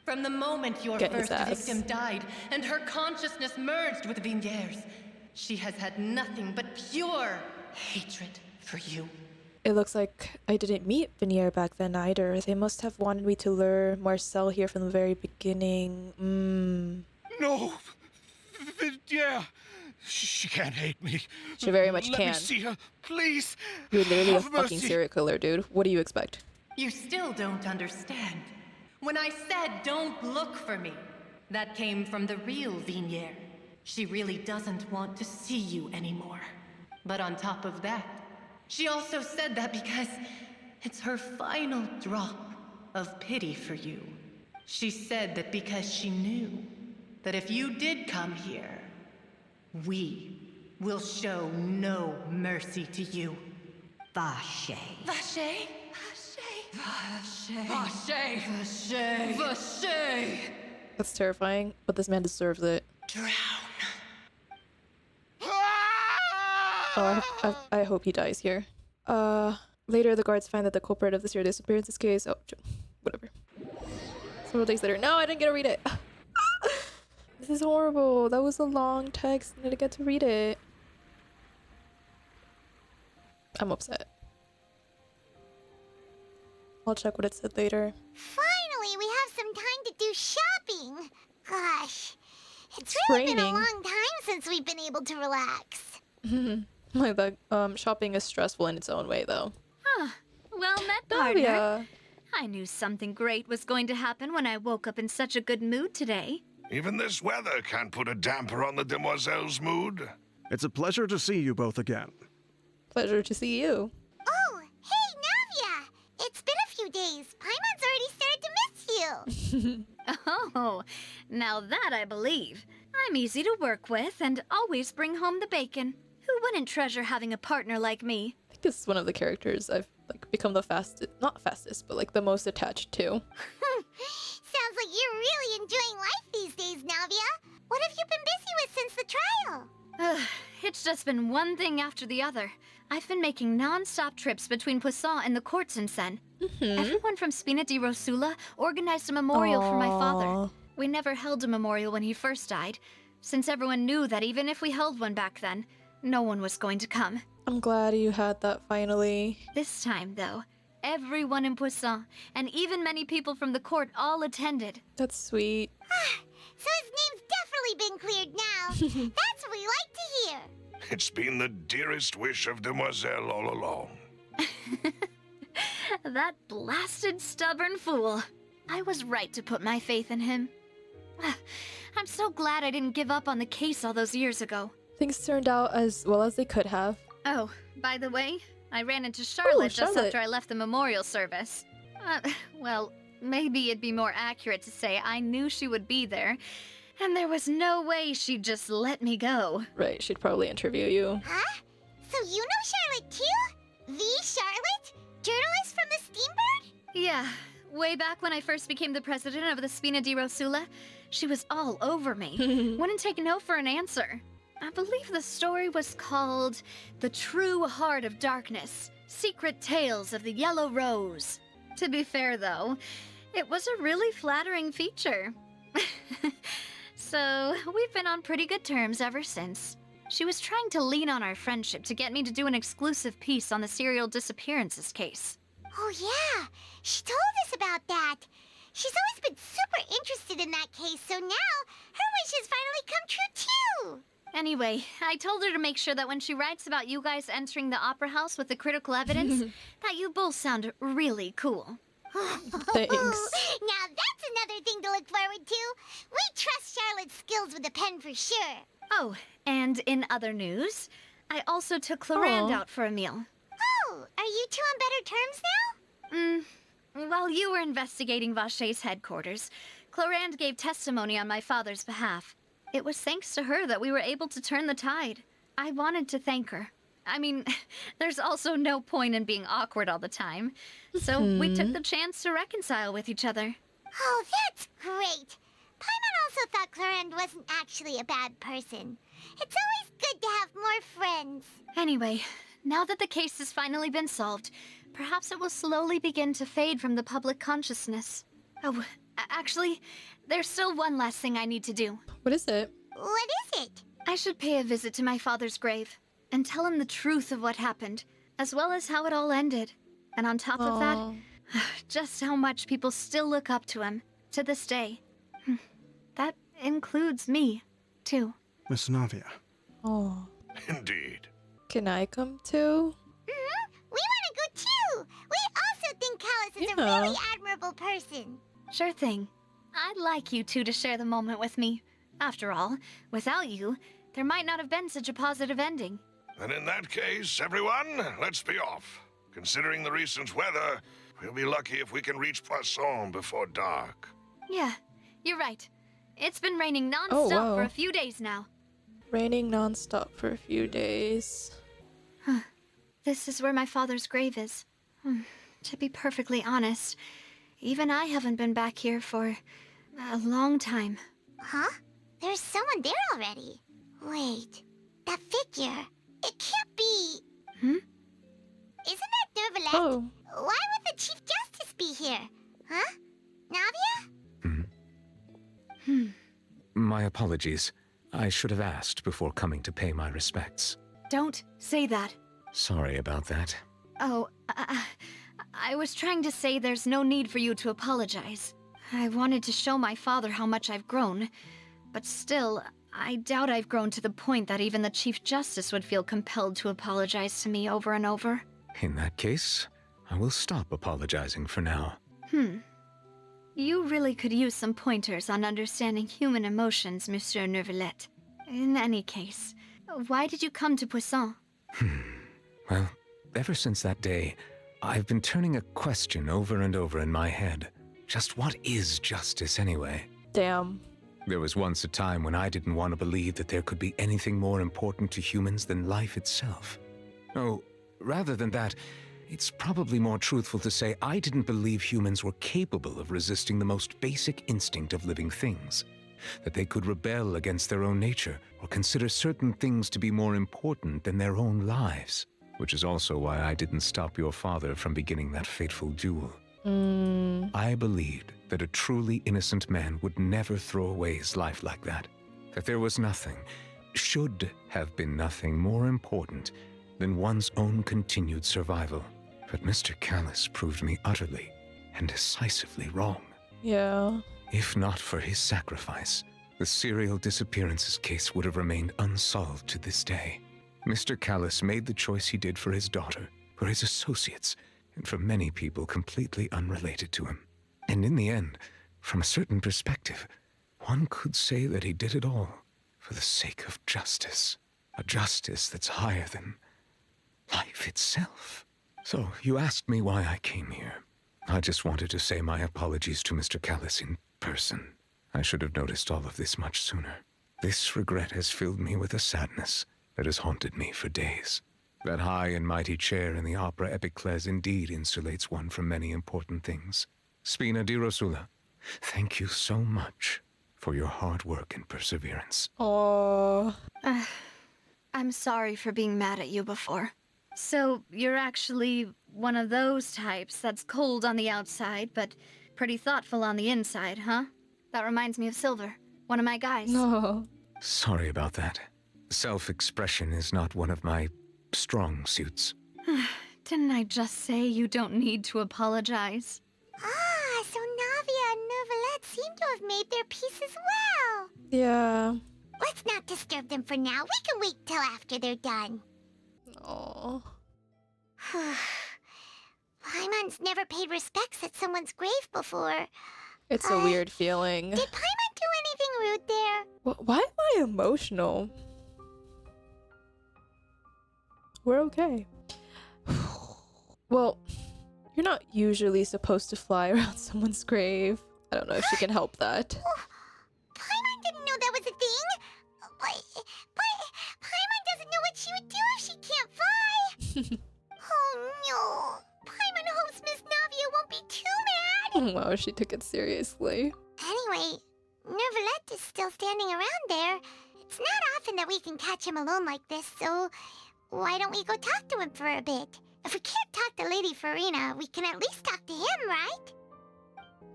From the moment your first victim died and her consciousness merged with Vignier's, she has had nothing but pure hatred for you. It looks like I didn't meet Vignier back then either. They must have wanted me to lure Marcel here from the very beginning. No! Vignier! She can't hate me. She very much can. Let me see her, please. You're literally a Have fucking mercy. serial killer, dude. What do you expect? You still don't understand. When I said don't look for me, that came from the real Vignier. She really doesn't want to see you anymore. But on top of that, she also said that because it's her final drop of pity for you. She said that because she knew that if you did come here, we will show no mercy to you. Vache. Vache? Vache. Vache. Vache. Vache. That's terrifying, but this man deserves it. Drown. Oh, I hope he dies here. Later the guards find that the culprit of the serial disappearances case... Oh, whatever. Several days later. No, I didn't get to read it. This is horrible. That was a long text. I didn't get to read it. I'm upset. I'll check what it said later. Finally, we have some time to do shopping. Gosh, it's really been a long time since we've been able to relax. Like that, shopping is stressful in its own way, though. Huh. Well met, partner. I knew something great was going to happen when I woke up in such a good mood today. Even this weather can't put a damper on the demoiselle's mood. It's a pleasure to see you both again. Pleasure to see you. Oh, hey, Navia! It's been a few days. Paimon's already started to miss you. Oh, now that I believe. I'm easy to work with and always bring home the bacon. Who wouldn't treasure having a partner like me? I think this is one of the characters I've become the fastest, not fastest, but the most attached to. Sounds like you're really enjoying life these days, Navia. What have you been busy with since the trial? It's just been one thing after the other. I've been making non-stop trips between Poisson and the courts in Sen. Everyone from Spina di Rosula organized a memorial for my father. We never held a memorial when he first died, since everyone knew that even if we held one back then, no one was going to come. I'm glad you had that finally. This time, though, everyone in Poisson, and even many people from the court all attended. That's sweet. So his name's definitely been cleared now. That's what we like to hear. It's been the dearest wish of Demoiselle all along. That blasted stubborn fool. I was right to put my faith in him. I'm so glad I didn't give up on the case all those years ago. Things turned out as well as they could have. Oh, by the way, I ran into Charlotte just after I left the memorial service. Well, maybe it'd be more accurate to say I knew she would be there, and there was no way she'd just let me go. Right, she'd probably interview you. Huh? So you know Charlotte too? The Charlotte? Journalist Yeah, way back when I first became the president of the Spina di Rosula, she was all over me. Wouldn't take no for an answer. I believe the story was called The True Heart of Darkness, Secret Tales of the Yellow Rose. To be fair, though, it was a really flattering feature. So, we've been on pretty good terms ever since. She was trying to lean on our friendship to get me to do an exclusive piece on the serial disappearances case. Oh yeah, she told us about that. She's always been super interested in that case, so now her wishes finally come true too. Anyway, I told her to make sure that when she writes about you guys entering the opera house with the critical evidence, that you both sound really cool. Thanks. Now that's another thing to look forward to. We trust Charlotte's skills with a pen for sure. Oh, and in other news, I also took Clorinde out for a meal. Oh, are you two on better terms now? While you were investigating Vacher's headquarters, Clorinde gave testimony on my father's behalf. It was thanks to her that we were able to turn the tide. I wanted to thank her. I mean, there's also no point in being awkward all the time. So we took the chance to reconcile with each other. Oh, that's great. Paimon also thought Clorinde wasn't actually a bad person. It's always good to have more friends. Anyway, now that the case has finally been solved, perhaps it will slowly begin to fade from the public consciousness. Oh, actually, there's still one last thing I need to do. What is it? What is it? I should pay a visit to my father's grave and tell him the truth of what happened, as well as how it all ended. And on top of that, just how much people still look up to him to this day. That includes me, too. Miss Navia. Oh. Indeed. Can I come too? We want to go too. We also think Callus is a really admirable person. Sure thing. I'd like you two to share the moment with me. After all, without you, there might not have been such a positive ending. And in that case, everyone, let's be off. Considering the recent weather, we'll be lucky if we can reach Poisson before dark. Yeah, you're right. It's been raining non-stop for a few days now. Raining non-stop for a few days. This is where my father's grave is. To be perfectly honest, even I haven't been back here for a long time. Huh? There's someone there already. Wait, that figure. It can't be... Isn't that Neuvillette? Oh. Why would the Chief Justice be here? Huh? Navia? My apologies. I should have asked before coming to pay my respects. Don't say that. Sorry about that. Oh, I was trying to say there's no need for you to apologize. I wanted to show my father how much I've grown, but still, I doubt I've grown to the point that even the Chief Justice would feel compelled to apologize to me over and over. In that case, I will stop apologizing for now. You really could use some pointers on understanding human emotions, Monsieur Neuvillette. In any case, why did you come to Poisson? Well, ever since that day, I've been turning a question over and over in my head. Just what is justice anyway? Damn. There was once a time when I didn't want to believe that there could be anything more important to humans than life itself. Oh, rather than that, it's probably more truthful to say I didn't believe humans were capable of resisting the most basic instinct of living things. That they could rebel against their own nature or consider certain things to be more important than their own lives. Which is also why I didn't stop your father from beginning that fateful duel. I believed that a truly innocent man would never throw away his life like that. That there was nothing, should have been nothing more important than one's own continued survival. But Mr. Callus proved me utterly and decisively wrong. Yeah. If not for his sacrifice, the serial disappearances case would have remained unsolved to this day. Mr. Callus made the choice he did for his daughter, for his associates, and for many people completely unrelated to him. And in the end, from a certain perspective, one could say that he did it all for the sake of justice. A justice that's higher than life itself. So, you asked me why I came here. I just wanted to say my apologies to Mr. Callus in person. I should have noticed all of this much sooner. This regret has filled me with a sadness that has haunted me for days. That high and mighty chair in the Opera Epiclese indeed insulates one from many important things. Spina di Rosula, thank you so much for your hard work and perseverance. Oh. I'm sorry for being mad at you before. So, you're actually one of those types that's cold on the outside, but pretty thoughtful on the inside, huh? That reminds me of Silver, one of my guys. No. Sorry about that. Self-expression is not one of my strong suits. Didn't I just say you don't need to apologize? Ah, so Navia and Neuvillette seem to have made their peace as well. Yeah. Let's not disturb them for now. We can wait till after they're done. Oh. Paimon's never paid respects at someone's grave before. It's a weird feeling. Did Paimon do anything rude there? Why am I emotional? We're okay. Well, you're not usually supposed to fly around someone's grave. I don't know if she can help that. Paimon didn't know that was a thing. But Paimon doesn't know what she would do if she can't fly. Oh no. Paimon hopes Miss Navia won't be too mad. Wow, she took it seriously. Anyway, Neuvillette is still standing around there. It's not often that we can catch him alone like this, so why don't we go talk to him for a bit? If we can't talk to Lady Farina, we can at least talk to him, right?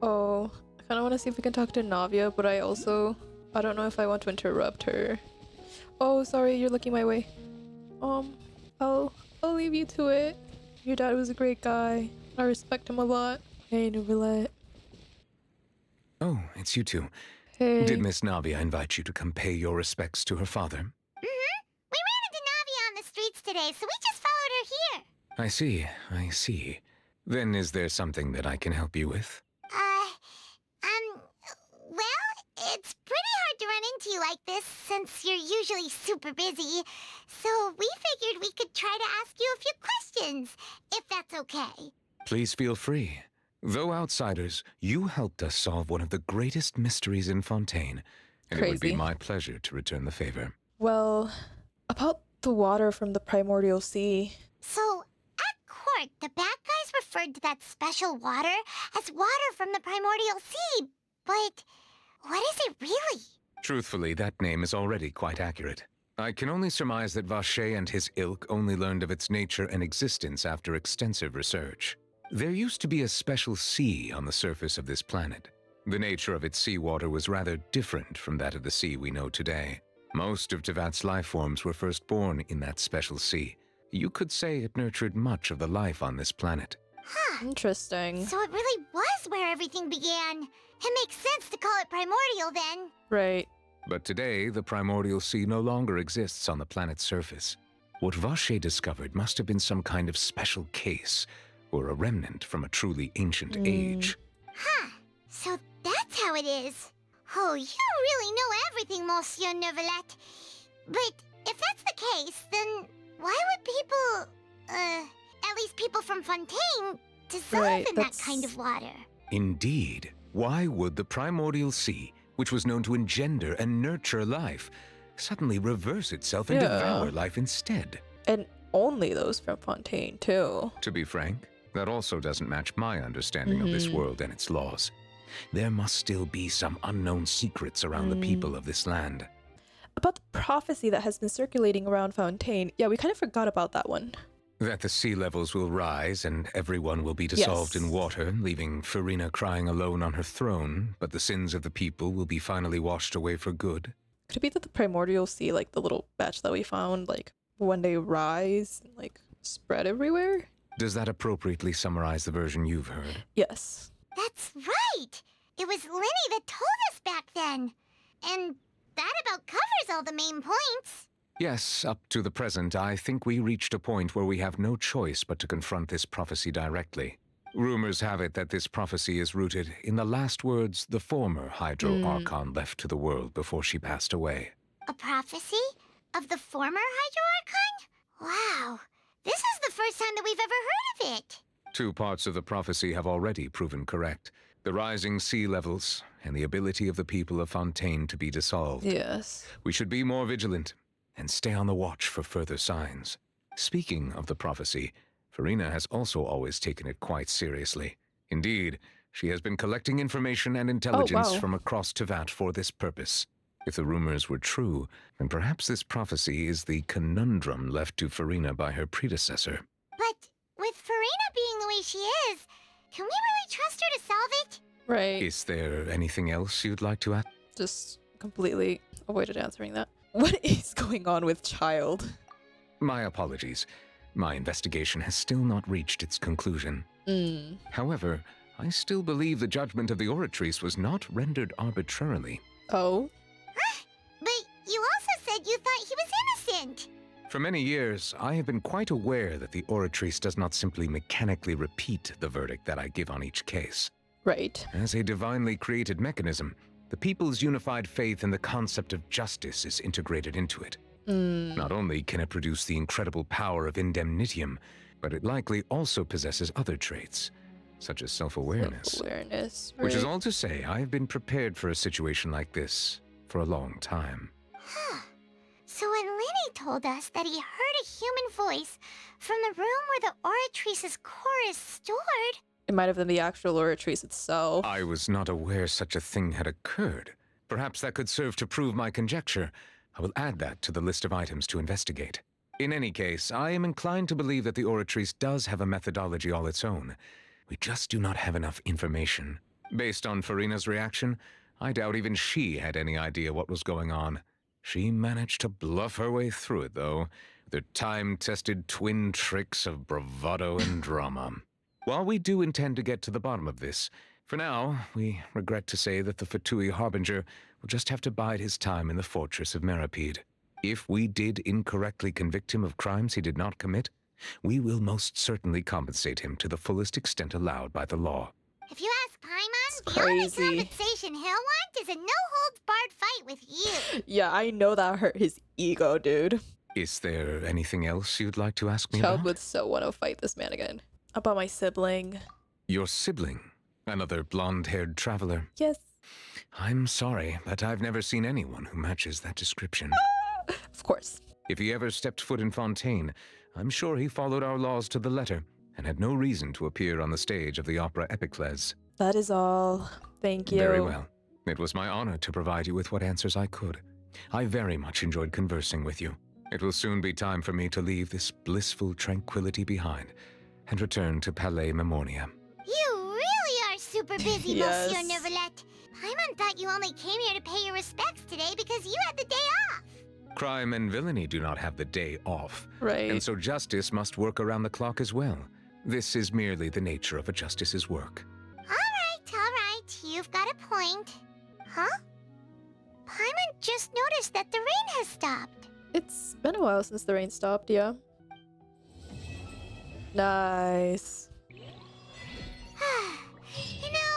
Oh, I kind of want to see if we can talk to Navia, but I don't know if I want to interrupt her. Oh, sorry, you're looking my way. I'll leave you to it. Your dad was a great guy. I respect him a lot. Hey, Neuvillette. Oh, it's you two. Hey. Did Miss Navia invite you to come pay your respects to her father? We ran into Navia on the streets today, so we just followed her here. I see. Then is there something that I can help you with? Well, it's pretty hard to run into you like this since you're usually super busy. So we figured we could try to ask you a few questions, if that's okay. Please feel free. Though outsiders, you helped us solve one of the greatest mysteries in Fontaine, and it would be my pleasure to return the favor. Well, about the water from the primordial sea. So, at court, the bad guys referred to that special water as water from the primordial sea, but what is it really? Truthfully, that name is already quite accurate. I can only surmise that Vacher and his ilk only learned of its nature and existence after extensive research. There used to be a special sea on the surface of this planet. The nature of its seawater was rather different from that of the sea we know today. Most of Tevat's life forms were first born in that special sea. You could say it nurtured much of the life on this planet. Huh. Interesting. So it really was where everything began. It makes sense to call it primordial then. Right. But today, the primordial sea no longer exists on the planet's surface. What Vacher discovered must have been some kind of special case, or a remnant from a truly ancient age. Huh. So that's how it is. Oh, you really know everything, Monsieur Neuvillette. But if that's the case, then why would people, at least people from Fontaine, dissolve in that kind of water? Indeed. Why would the primordial sea, which was known to engender and nurture life, suddenly reverse itself and devour life instead? And only those from Fontaine, too. To be frank, that also doesn't match my understanding of this world and its laws. There must still be some unknown secrets around the people of this land. About the prophecy that has been circulating around Fontaine, yeah, we kind of forgot about that one. That the sea levels will rise and everyone will be dissolved in water, leaving Farina crying alone on her throne, but the sins of the people will be finally washed away for good. Could it be that the primordial sea, like the little batch that we found, like one day rise and like spread everywhere? Does that appropriately summarize the version you've heard? Yes. That's right! It was Linny that told us back then. And that about covers all the main points. Yes, up to the present, I think we reached a point where we have no choice but to confront this prophecy directly. Rumors have it that this prophecy is rooted in the last words the former Hydro Archon left to the world before she passed away. A prophecy? Of the former Hydro Archon? Wow. This is the first time that we've ever heard of it. 2 parts of the prophecy have already proven correct. The rising sea levels and the ability of the people of Fontaine to be dissolved. Yes. We should be more vigilant and stay on the watch for further signs. Speaking of the prophecy, Farina has also always taken it quite seriously. Indeed, she has been collecting information and intelligence from across Tevat for this purpose. If the rumors were true, then perhaps this prophecy is the conundrum left to Farina by her predecessor. But with Farina being the way she is, can we really trust her to solve it? Right. Is there anything else you'd like to add? Just completely avoided answering that. What is going on with Childe? My apologies. My investigation has still not reached its conclusion. However, I still believe the judgment of the Oratrice was not rendered arbitrarily. Oh? But you also said you thought he was innocent. For many years, I have been quite aware that the Oratrice does not simply mechanically repeat the verdict that I give on each case. Right. As a divinely created mechanism, the people's unified faith in the concept of justice is integrated into it. Not only can it produce the incredible power of indemnitium, but it likely also possesses other traits, such as self-awareness. Right. Which is all to say, I have been prepared for a situation like this for a long time. So when Lenny told us that he heard a human voice from the room where the Oratrice's core is stored... It might have been the actual Oratrice itself. I was not aware such a thing had occurred. Perhaps that could serve to prove my conjecture. I will add that to the list of items to investigate. In any case, I am inclined to believe that the Oratrice does have a methodology all its own. We just do not have enough information. Based on Farina's reaction, I doubt even she had any idea what was going on. She managed to bluff her way through it, though, with her time-tested twin tricks of bravado and drama. While we do intend to get to the bottom of this, for now, we regret to say that the Fatui Harbinger will just have to bide his time in the fortress of Meripede. If we did incorrectly convict him of crimes he did not commit, we will most certainly compensate him to the fullest extent allowed by the law. If you ask Paimon, the only compensation he'll want is a no-holds-barred fight with you. Yeah, I know that hurt his ego, dude. Is there anything else you'd like to ask me Childe about? would so want to fight this man again. About my sibling. Your sibling? Another blonde-haired traveler? Yes. I'm sorry, but I've never seen anyone who matches that description. Of course. If he ever stepped foot in Fontaine, I'm sure he followed our laws to the letter and had no reason to appear on the stage of the opera Epicles. That is all. Thank you. Very well. It was my honor to provide you with what answers I could. I very much enjoyed conversing with you. It will soon be time for me to leave this blissful tranquility behind and return to Palais Memornia. You really are super busy, Yes. Monsieur Neuvillette. Paimon thought you only came here to pay your respects today because you had the day off. Crime and villainy do not have the day off. Right. And so justice must work around the clock as well. This is merely the nature of a justice's work. All right. You've got a point. Huh? Paimon just noticed that the rain has stopped. It's been a while since the rain stopped, yeah. Nice. You know,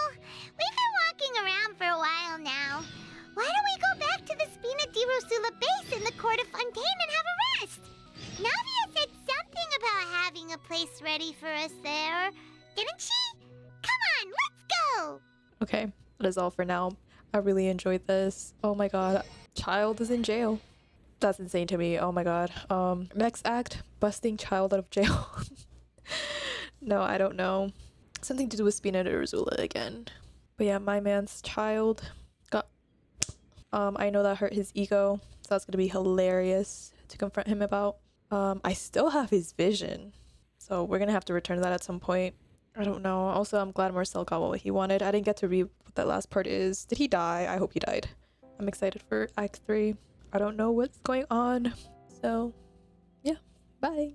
we've been walking around for a while now. Why don't we go back to the Spina di Rosula base in the court of Fontaine and have a rest? Navia said something about having a place ready for us there, didn't she? Come on, let's go! Okay, that is all for now. I really enjoyed this. Oh my god, Childe is in jail. That's insane to me. Oh my god. Next act, busting Childe out of jail. No, I don't know. Something to do with Spina di Rosula again. But yeah, my man's Childe got... I know that hurt his ego, so that's gonna be hilarious to confront him about. I still have his vision, so we're gonna have to return that at some point. I don't know. Also, I'm glad Marcel got what he wanted. I didn't get to read what that last part is. Did he die? I hope he died. I'm excited for Act 3. I don't know what's going on. So, yeah. Bye.